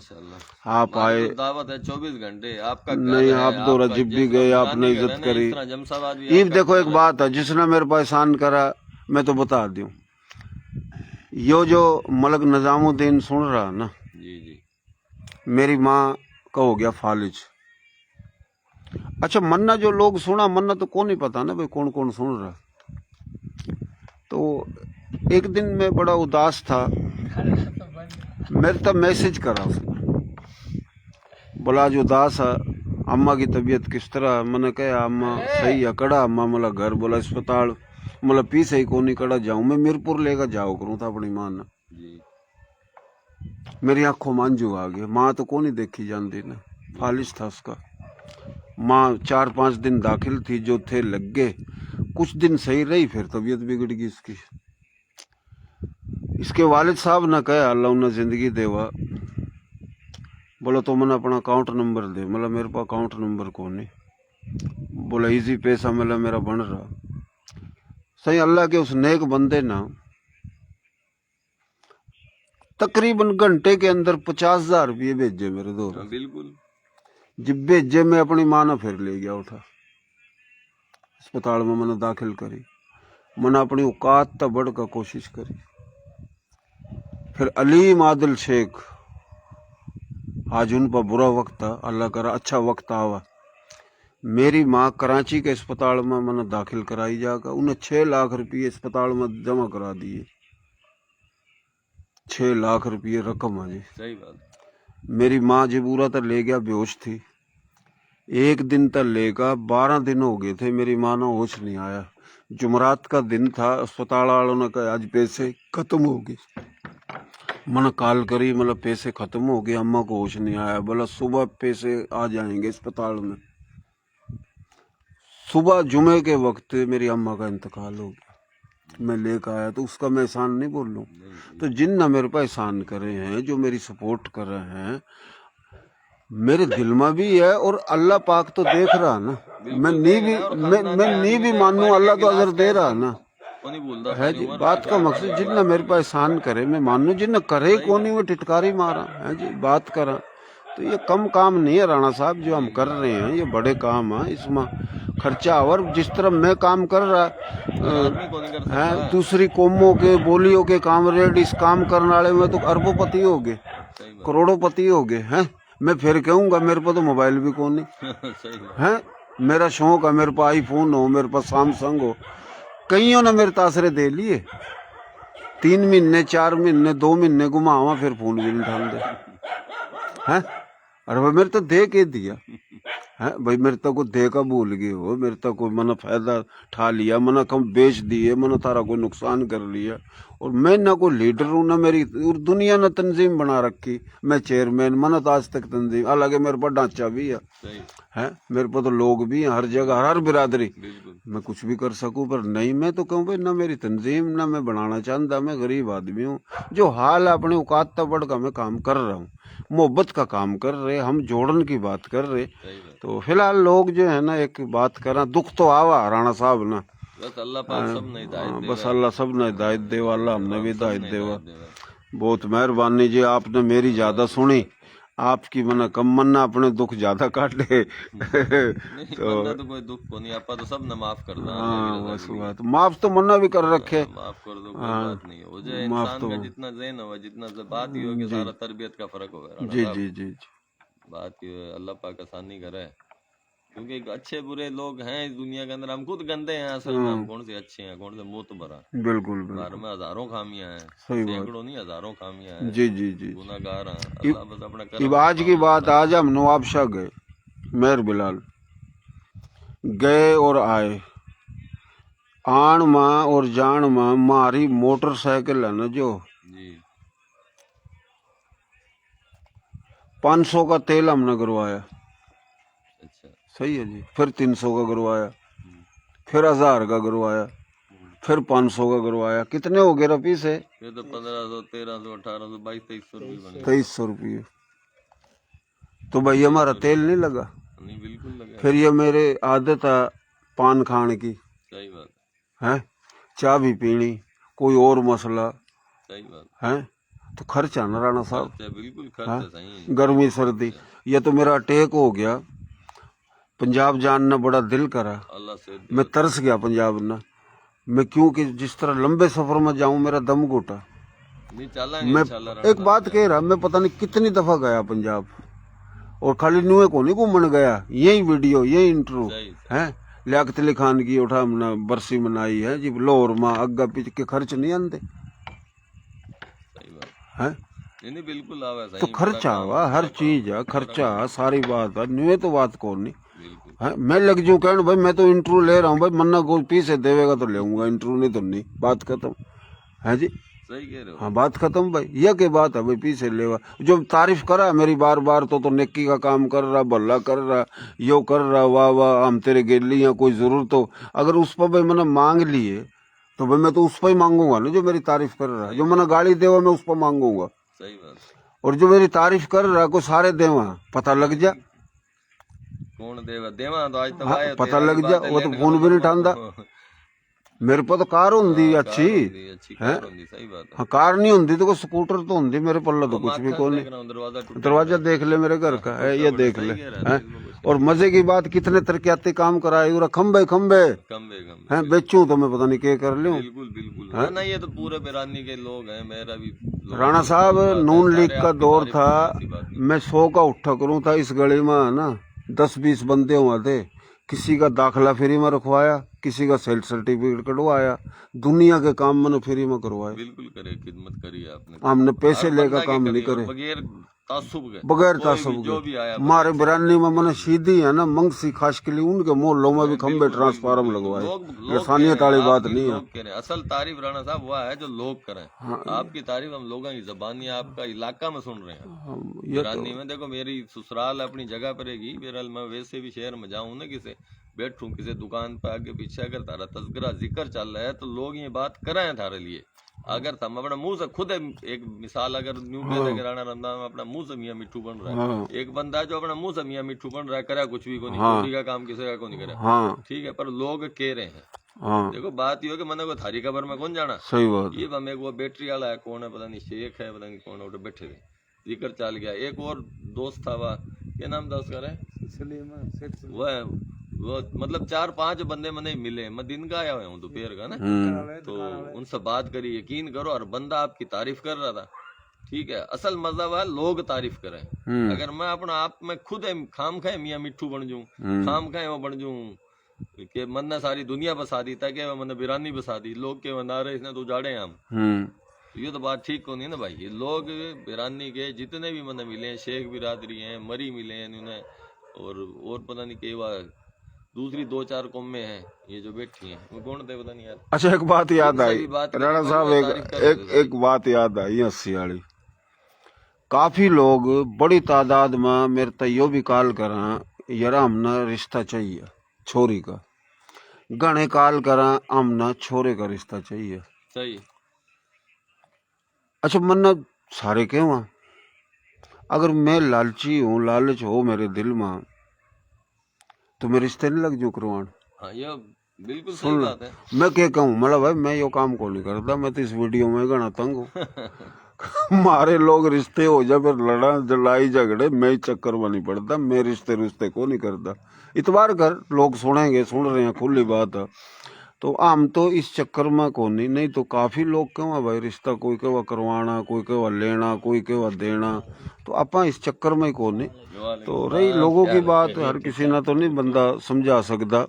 आप आए, दावत है 24 घंटे आपका। नहीं आप दोरा जिब भी गए, आपने इज्जत करी। ये देखो एक बात है, जिसने मेरे पास एहसान करा मैं तो बता दूं, यो जो मलक निजामुद्दीन सुन रहा ना, जी मेरी माँ का हो गया फालिज। अच्छा मन्ना जो लोग सुना, मन्ना तो कौन ही पता ना भाई कौन कौन सुन रहा। तो एक दिन मैं बड़ा उदास था, मेरे तब मैसेज करा उसने, बोला आज उदास है, अम्मा की तबीयत किस तरह। मैंने कहा अम्मा सही है, कड़ा अम्मा मला घर बोला अस्पताल, मतलब पीस ही को नहीं कड़ा जाऊं मैं मीरपुर लेकर जाओ करूं था अपनी मां ने। मेरी आंखों मांझू आ गया, माँ तो कौन ही देखी जानती ना, फालिज था उसका। माँ 4-5 दिन दाखिल थी, जो थे लग गए, कुछ दिन सही रही, फिर तबीयत बिगड़ गई इसकी। इसके वालिद साहब ने कहा अल्लाह उन्हें जिंदगी देवा, बोला तो मैंने अपना अकाउंट नंबर दे। मतलब मेरे पास अकाउंट नंबर कौन नहीं, बोला इजी पैसा मतलब मेरा बन रहा। सही अल्लाह के उस नेक बंदे ना तकरीबन घंटे के अंदर 50,000 रुपये भेजे मेरे दोस्त। हाँ, बिल्कुल। जब भेजे मैं अपनी माँ ने फिर ले गया उठा अस्पताल में, मैंने दाखिल करी, मैंने अपनी औकात तक बढ़ कर कोशिश करी। फिर अलीम आदिल शेख, आज उन पर बुरा वक्त था, अल्लाह करा अच्छा वक्त आवा। मेरी माँ कराची के अस्पताल में मैंने दाखिल कराई जाकर, उन्हें 6 लाख रुपये अस्पताल में जमा करा दिए। 6 लाख रुपये रकम है जी। सही बात। मेरी माँ जबूरा तक ले गया, बेहोश थी। 1 दिन तक लेकर 12 दिन हो गए थे, मेरी माँ ने होश नहीं आया। जुमरात का दिन था, अस्पताल वालों ने कहा आज पैसे खत्म हो गए। मैंने कॉल करी, मतलब पैसे खत्म हो गए, अम्मा को होश नहीं आया। बोला सुबह पैसे आ जाएंगे अस्पताल में। सुबह जुमे के वक्त मेरी अम्मा का इंतकाल हो गया। मैं लेकर आया तो उसका मैं एहसान नहीं बोल लूँ। तो जिन ने मेरे पर एहसान करे हैं, जो मेरी सपोर्ट कर रहे हैं, मेरे दिल में भी है और अल्लाह पाक तो देख रहा ना। मैं नहीं भी मानूं, अल्लाह तो अगर दे रहा ना है जी। बात का मकसद जिनने मेरे पर एहसान करे मैं मानूं, जिनने करे कोनी वो टिटकारी मारा है जी। बात करा तो ये कम काम नहीं है राणा साहब जो हम कर रहे हैं, ये बड़े काम है। इसमें खर्चा और जिस तरह मैं काम कर रहा है, दूसरी कौमों के बोलियों के कामरेड इस काम करने वाले में तो अरबोपति हो गए, करोड़ोंपति हो गए हैं। मैं फिर कहूँगा मेरे पास तो मोबाइल भी कौन है। मेरा शौक है, मेरे पास आईफोन हो, मेरे पास सैमसंग हो। कईयों ने मेरे तासरे दे लिए, 3 महीने 4 महीने 2 महीने घुमावा, फिर फोन भी नहीं उठान दे हैं। अरे भाई मेरे तो दे के दिया है भाई, मेरे तो को दे का भूल गए हो, मेरे तो कोई मैंने फायदा ठा लिया, मैंने कम बेच दिए, मैंने तारा कोई नुकसान कर लिया। और मैं ना कोई लीडर हूँ ना मेरी दुनिया ने तंजीम बना रखी, मैं चेयरमैन, मैंने तो आज तक तंजीम, हालांकि मेरे पास ढांचा भी है मेरे पास तो लोग भी हैं हर जगह, हर बिरादरी, मैं कुछ भी कर सकूं। पर नहीं, मैं तो कहूँ भाई ना मेरी तंजीम ना मैं बनाना चाहता, मैं गरीब आदमी हूँ। जो हाल है अपनी औकात तक बढ़ का मैं काम कर रहा हूँ, मोहब्बत का काम कर रहे, हम जोड़न की बात कर रहे। तो फिलहाल लोग जो है ना एक बात करा, दुख तो आवा राणा साहब ना, बस अल्लाह पाक सब ने हिदायत दे, बस अल्लाह सब ने हिदायत देवा, अल्लाह हमने भी हिदायत देवा। बहुत मेहरबानी जी, आपने मेरी ज्यादा सुनी, आपकी मना कम मन्ना अपने दुख ज्यादा काटे तो कोई दुख को नहीं, आपा तो सब ने माफ कर दो। हाँ बस बात, माफ तो मन्ना भी कर रखे, माफ कर दो, कोई बात नहीं हो जाए। इंसान का जितना ज़हन हो, जितना बात ही होगी, सारा तरबियत का फर्क होगा। जी जी जी बात की अल्लाह पाक आसानी करे, क्योंकि अच्छे बुरे लोग हैं इस दुनिया के अंदर। हम खुद गंदे हैं असल में, हम कौन से अच्छे हैं, कौन से मोतबरा। बिल्कुल घर में हजारों खामियां हैं, सही बात, सैकड़ों नहीं हजारों खामियां हैं। जी जी जी गुनाहगार हैं, अल्लाह बस अपना करम। आज की बात, आज हम नवाबशाह गए, मेहर बिलाल गए और आए, आन माँ और जान माँ मारी मोटरसाइकिल है ना जो जी 500 का तेल हमने करवाया, अच्छा सही है जी। फिर 300 का करवाया, फिर 1000 का करवाया, फिर 500 का करवाया। कितने हो गए रफी से? ये तो 1500 1300 1800 2200 रुपये बने। 2300 रुपये। तो भाई हमारा तेल नहीं लगा, नहीं बिल्कुल लगा। फिर ये मेरे आदत है पान खाने की, सही बात है चाय भी पीनी, कोई और मसला सही बात है, तो खर्चा ना राणा साहब, बिल्कुल खर्चा सही। गर्मी सर्दी, ये तो मेरा अटैक हो गया, पंजाब जानना बड़ा दिल करा, अल्लाह से मैं तरस गया पंजाब ना। मैं क्योंकि जिस तरह लंबे सफर में जाऊं मेरा दम घुटा। मैं एक बात कह रहा, मैं पता नहीं कितनी दफा गया पंजाब, और खाली नुए को नहीं घूमने गया, यही वीडियो यही इंटरव्यू है। लियाकत अली खान की उठा मना बरसी मनाई है जी, लाहौर में अग्गा पीछ के खर्च नहीं आते है, नहीं बिल्कुल आवा तो खर्चा हुआ, हर चीज है खर्चा, सारी बात है, नुए तो बात कौन नहीं है। मैं लग जाऊं कहने भाई मैं तो इंटरव्यू ले रहा हूँ, भाई मन्ना को पीछे देवेगा तो लेऊंगा इंटरव्यू, नहीं तो नहीं, बात खत्म है जी। सही कह रहे हो। हाँ बात खत्म भाई, यह के बात है भाई, पीछे लेवा जो तारीफ करा मेरी बार बार, तो नेकी का काम कर रहा, भला कर रहा, यो कर रहा, वाह वाह हम तेरे गेली हैं, कोई जरूरत हो अगर उस पर भाई मैंने मांग लिए तो भाई मैं तो उस पर ही मांगूंगा ना जो मेरी तारीफ कर रहा है। जो मैंने गाली देवा मैं उस पर मांगूंगा, सही बात। और जो मेरी तारीफ कर रहा है को सारे देवा पता लग जा, कौन देवा देवा तो आज तक हाँ, पता लग जा, वो तो फोन भी नहीं उठाता मेरे पर तो कार होंदी अच्छी अच्छी कार होंदी, सही बात है। हाँ कार नहीं होंदी तो कोई स्कूटर तो होंदी, मेरे पल्ला तो कुछ भी कोई नहीं। दरवाजा टूटा दरवाजा देख ले मेरे घर का है, ये देख ले सही कह रहा है, हैं? और मजे की बात कितने तरक्याती काम कराए, और खम्बे खम्बे कम बेगम हैं बेचूं तो मैं पता नहीं क्या कर लूं। बिल्कुल बिल्कुल है ना, ये तो पूरे बिरानी के लोग हैं, मेरा भी लोग राणा हैं, साहब बात है, नून लीग सारे का आपकी दौर तारीफ था, करने की बात नहीं। मैं 100 का उठा करूं था इस गली में है ना, 10-20 बंदे हुए थे, किसी का दाखला फ्री में रखवाया, किसी का सेल्फ सर्टिफिकेट कटवाया, दुनिया के काम मैंने फ्री में करवाए। बिल्कुल करे, खिदमत करी आपने, हमने पैसे हर लेकर बंदा काम की नहीं करी, करे, बगैर तासुब के, बगैर कोई भी तासुब जो भी आया के। मारे बिरानी में मैंने सीधी है ना मंगसी खास के लिए उनके मोहल्लों में भी खम्बे ट्रांसफार्म लगवाए। इंसानियत वाली बात नहीं है। लोग कह रहे हैं, असल तारीफ राणा साहब वो है जो लोग करें। आपकी तारीफ हम लोगों की जबानी आपका इलाका में सुन रहे हैं। बिरानी में देखो, मेरी ससुराल अपनी जगह पर रहेगी, बहरहाल मैं वैसे भी शहर में जाऊँ ना, किसे बैठूं किसी दुकान पर आगे पीछे, अगर तारा तस्करा जिक्र चल रहा है तो लोग ये बात कर रहे हैं थारे लिए। अगर हम अपना मुंह से खुद एक मिसाल अगर न्यू कहते हैं राणा रमजान में अपना मुंह से मियां मिट्ठू बन रहा है, एक बंदा जो अपना मुंह से मियां मिट्ठू बन रहा है, करा कुछ भी को नहीं, चोरी का काम किसी का को नहीं करा, ठीक है, पर लोग कह रहे हैं। देखो बात ये हो कि मैंने को थारी खबर में कौन जाना, सही बात। ये हमें वो बैटरी वाला है, कौन है पता नहीं, शेख है पता नहीं कौन है, बैठे थे, जिक्र चल गया। एक और दोस्त था, वह क्या नाम था उसका, वह वो मतलब 4-5 बंदे मैंने मिले, मैं दिन का आया हुआ हूँ दोपहर का ना, तो उनसे बात करी, यकीन करो, और बंदा आपकी तारीफ कर रहा था, ठीक है। असल मजा है लोग तारीफ करें। अगर मैं अपना आप में खुद खाम खाए मियाँ मिट्ठू बन जाऊं, खाम खाए वो बन जाऊं कि मन सारी दुनिया बसा दी, ताकि मैंने बिरानी बसा दी, लोग के बना रहे इसने तो उजाड़े हम, ये तो बात ठीक को नहीं ना भाई। ये लोग बिरानी के जितने भी मैंने मिले, शेख बिरादरी हैं, मरी मिले हैं इन्होंने, और पता नहीं केवा दूसरी 2-4 कौमें हैं ये जो बैठी हैं, वो कौन थे पता नहीं यार। अच्छा एक बात याद आई राणा साहब, एक बात याद आई 80 वाली, काफी लोग बड़ी तादाद में मेरे तयो भी कॉल करा, यार हमने रिश्ता चाहिए छोरी का, घने कॉल करा हमने छोरे का रिश्ता चाहिए, सही। अच्छा मन्ना सारे क्यों हैं, अगर मैं लालची हूँ, लालच हो मेरे दिल में, तो मैं रिश्ते नहीं लग जू करवान। हाँ ये बिल्कुल सही बात है। मैं क्या कहूँ, मतलब भाई मैं यो काम को नहीं करता, मैं तो इस वीडियो में घना तंग हूँ। मारे लोग रिश्ते हो जाए फिर लड़ाई झगड़े, मैं चक्कर में नहीं पड़ता, मैं रिश्ते को नहीं करता। इतवार कर लोग सुनेंगे, सुन रहे हैं, खुली बात है, तो हम तो इस चक्कर में को नहीं तो काफी लोग क्यों है भाई रिश्ता, कोई कहवा करवाना, कोई कहवा लेना, कोई कहवा देना, तो आपा इस चक्कर में को नहीं। तो रही लोगों की बात, हर किसी ना तो नहीं बंदा समझा सकता।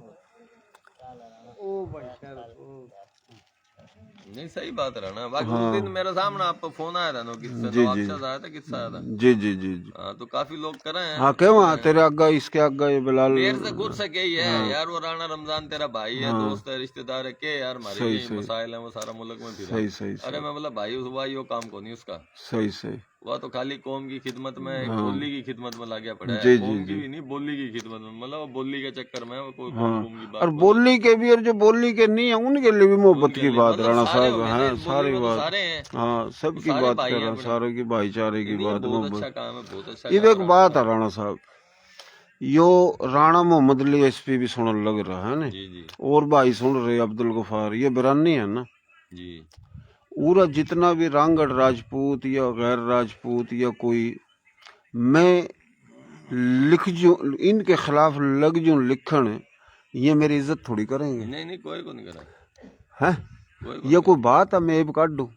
नहीं सही बात है ना। बाकी उस दिन मेरे सामने आपका फोन आया था, किस्सा आया था, किस्सा आया था। जी। हाँ तो काफी लोग कर रहे हैं। हाँ क्यों तेरे आगा इसके आगा ये बिलाल देर से गुर सके ही है यार, वो राणा रमजान तेरा भाई है, दोस्त है, रिश्तेदार है, के यार हमारे मसाइल है, वो सारा मुल्क में फिर सही। अरे मैं बोला भाई हुआ यो काम को नहीं उसका, सही वह तो खाली कौम की खिदमत में, बोली की खिदमत में लग गया पड़ा है, कौम की भी नहीं बोली की खिदमत में, मतलब बोली के चक्कर में वो कोई कौम की बात, और बोली के भी, और जो बोली के नहीं है उनके लिए भी मोहब्बत की बात राणा साहब है, सारी बात, हाँ सबकी बात कर रहा, सारे की भाईचारे की बात, अच्छा काम है, बहुत अच्छा। ये एक बात है राणा साहब, यो राणा मोहम्मद अली एसपी भी सुन लग रहा है ना, और भाई सुन रहे अब्दुल गफार, ये बिरानी है ना जी, पूरा जितना भी रांगड़ राजपूत या गैर राजपूत या कोई, मैं लिख जू इनके खिलाफ लग जू लिखण, ये मेरी इज्जत थोड़ी करेंगे। नहीं कोई को नहीं करा है, ये कोई बात है मैं काट दूं,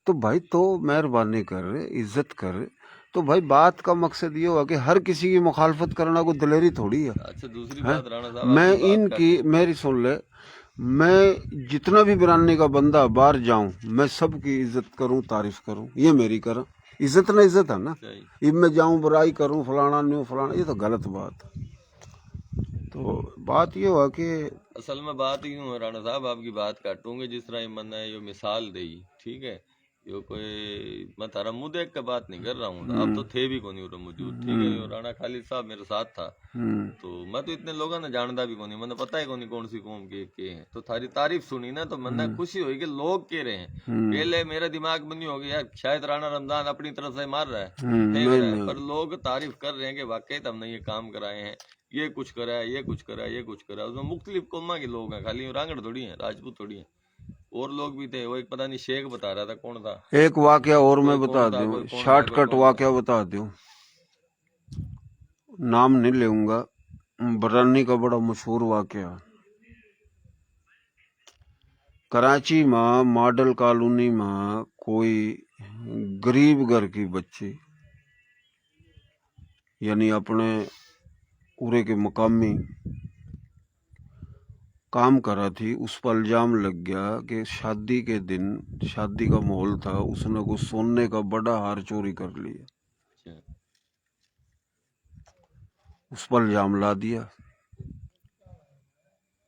तो भाई तो मेहरबानी कर, इज्जत कर, तो भाई बात का मकसद ये हुआ कि हर किसी की मुखालफत करना कोई दिलेरी थोड़ी है। अच्छा दूसरी बात राणा साहब, मैं इनकी मेरी सुन ले, मैं जितना भी बिरानी का बंदा बाहर जाऊं, मैं सबकी इज्जत करूं, तारीफ करूं, ये मेरी करा इज्जत ना, इज्जत है ना। इब मैं जाऊं बुराई करूं फलाना न्यू फलाना, ये तो गलत बात है। तो बात ये हुआ कि असल में बात ही हूँ राणा साहब, आपकी बात काटूंगे जिस तरह मन है ये मिसाल दी, ठीक है, यो कोई मैं तारा मुंह देख के बात नहीं कर रहा हूँ, अब तो थे भी को नहीं उधर मौजूद, ठीक है, यो राणा खालिद साहब मेरे साथ था, तो मैं तो इतने लोगों ने जानता भी को नहीं, मैंने पता है को नहीं कौन सी कौम के हैं, तो थारी तारीफ सुनी ना तो मैंने खुशी हुई कि लोग कह रहे हैं। पहले मेरे दिमाग में नहीं हो गया शायद राणा रमजान अपनी तरफ से मार रहा है, पर लोग तारीफ कर रहे हैं कि वाकई हमने ये काम कराए हैं, ये कुछ करा है, ये कुछ करा है, ये कुछ करा है। उसमें मुख्तलिफ कौमा के लोग हैं, खाली रांगड़ थोड़ी हैं, राजपूत थोड़ी हैं, और लोग भी थे। वो एक पता नहीं शेख बता रहा था, कौन था, एक वाकया और मैं कोई बता कौन था, दूं, कोई कौन था, कोई शॉर्टकट कौन था। वाकया बता दूं, नाम नहीं लूंगा। बरानी का बड़ा मशहूर वाकया। कराची में मॉडल कॉलोनी में कोई गरीब घर की बच्ची, यानी अपने उरे के मकामी काम करा थी, उस पर इल्जाम लग गया कि शादी के दिन, शादी का माहौल था, उसने कुछ सोने का बड़ा हार चोरी कर लिया। अच्छा, उस पर इल्जाम ला दिया।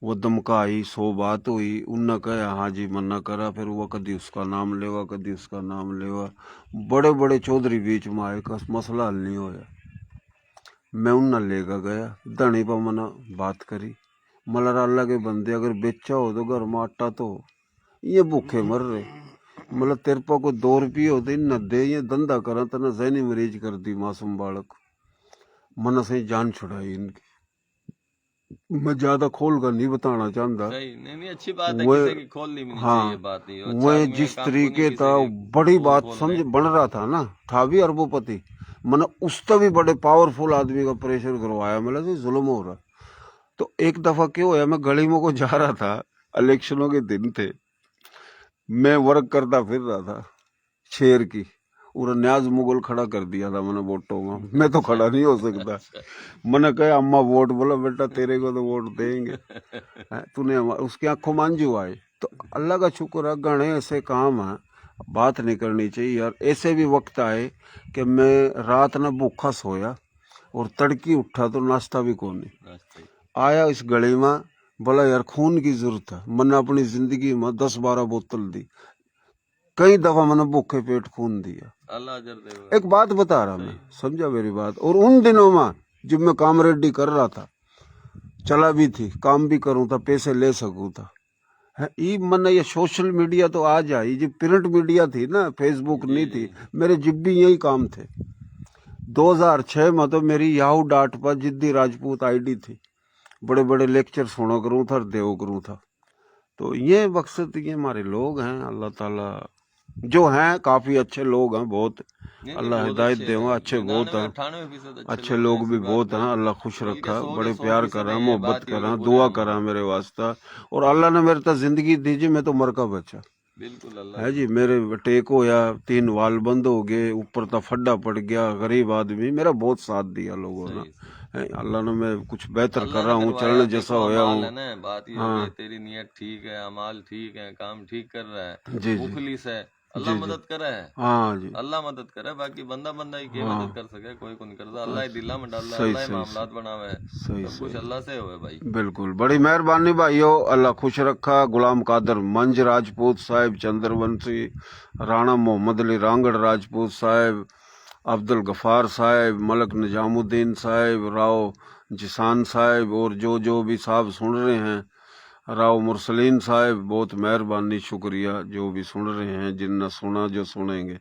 वो धमकाई, 100 बात हुई, उनने कहा हाँ जी मना करा, फिर वो कभी उसका नाम लेवा, कभी उसका नाम लेवा, बड़े बड़े चौधरी बीच में आए, का मसला हल नहीं होया। मैं उन्हें लेकर गया, धनी पर मना बात करी, मलर अल्लाह के बंदे अगर बेचा हो तो घर में आटा तो ये भूखे मर रहे, मतलब तेरे पा कोई 2 रुपये होते न दे, ये धंधा करा तो न जहनी मरीज कर दी मासूम बालक, मन से जान छुड़ाई इनकी। मैं ज्यादा खोल कर नहीं बताना चाहता। सही, नहीं नहीं, अच्छी बात है, वो किसी की खोलनी भी नहीं हाँ, चाहिए बात नहीं। अच्छा वो आदमी जिस का काम को तरीके नहीं था, किसी की बड़ी पोल बात खोल समझ रहे। बन रहा था ना, था भी अरबोपति, मैंने उससे भी बड़े पावरफुल आदमी का प्रेशर करवाया, मतलब ये जुल्म हो रहा। तो एक दफा क्यों होया, मैं गली में को जा रहा था, इलेक्शनों के दिन थे, मैं वर्क करता फिर रहा था शेर की, और न्याज मुगल खड़ा कर दिया था मैंने वोटों में, मैं तो खड़ा नहीं हो सकता। मैंने कहा अम्मा वोट, बोला बेटा तेरे को तो वोट देंगे, तूने उसकी आंखों मांझू आए। तो अल्लाह का शुक्र है, गणे ऐसे काम है, बात नहीं करनी चाहिए यार। ऐसे भी वक्त आए कि मैं रात न भूखा सोया और तड़की उठा तो नाश्ता भी कौन नहीं आया इस गली में, बोला यार खून की जरूरत है। मैंने अपनी जिंदगी में 10-12 बोतल दी, कई दफा मैंने भूखे पेट खून दिया। अल्लाह अजर देगा। एक बात बता रहा मैं, समझा मेरी बात। और उन दिनों में जब मैं काम रेडी कर रहा था, चला भी थी, काम भी करूं था, पैसे ले सकूं था, ये मन ये सोशल मीडिया तो आ जाए, जो प्रिंट मीडिया थी ना, फेसबुक नहीं थी, मेरे जिब भी यही काम थे। 2006 में तो मेरी याहू डाट पर जिद्दी राजपूत आईडी थी, बड़े बड़े लेक्चर सुना करूं था, देव करूं था। तो ये मकसद, ये हमारे लोग हैं, अल्लाह ताला जो हैं काफी अच्छे लोग हैं, बहुत अल्लाह हिदायत दे, अच्छे बहुत हैं, 98% अच्छे लोग भी बहुत हैं, अल्लाह खुश रखा, बड़े प्यार करा, मोहब्बत करा, दुआ करा मेरे वास्ता। और अल्लाह ने मेरे तक जिंदगी दीजिए, मैं तो मर का बचा बिल्कुल अल्लाह है जी। मेरे टेक होया, 3 वाल बंद हो गए, ऊपर तक फड्डा पड़ गया, गरीब आदमी, मेरा बहुत साथ दिया लोगों ने। अल्लाह ने, मैं कुछ बेहतर कर रहा हूँ, चलने जैसा होया हूँ। बात ये हो गई, तेरी नीयत ठीक है, अमाल ठीक है, काम ठीक कर रहा है, जी जी मुखलिस है, अल्लाह मदद करे है। हाँ जी, अल्लाह मदद करे, बाकी बंदा बंदा ही के मदद कर सके, कोई को नहीं करता। अल्लाह ही दिला में डाला, सही अल्लाह ही सही मामलात बनावे है, सही सब कुछ अल्लाह से होवे भाई। बिल्कुल, बड़ी मेहरबानी भाइयों, अल्लाह खुश रखा। गुलाम कादर मंज राजपूत साहिब, चंद्रवंशी राणा मोहम्मद अली रांगड़ राजपूत साहिब, अब्दुल गफार साहिब, मलक निजामुद्दीन साहिब, राव जिसान साहिब, और जो भी साहब सुन रहे हैं, राव मुरसलीन साहिब, बहुत मेहरबानी, शुक्रिया जो भी सुन रहे हैं, जिनने सुना, जो सुनेंगे।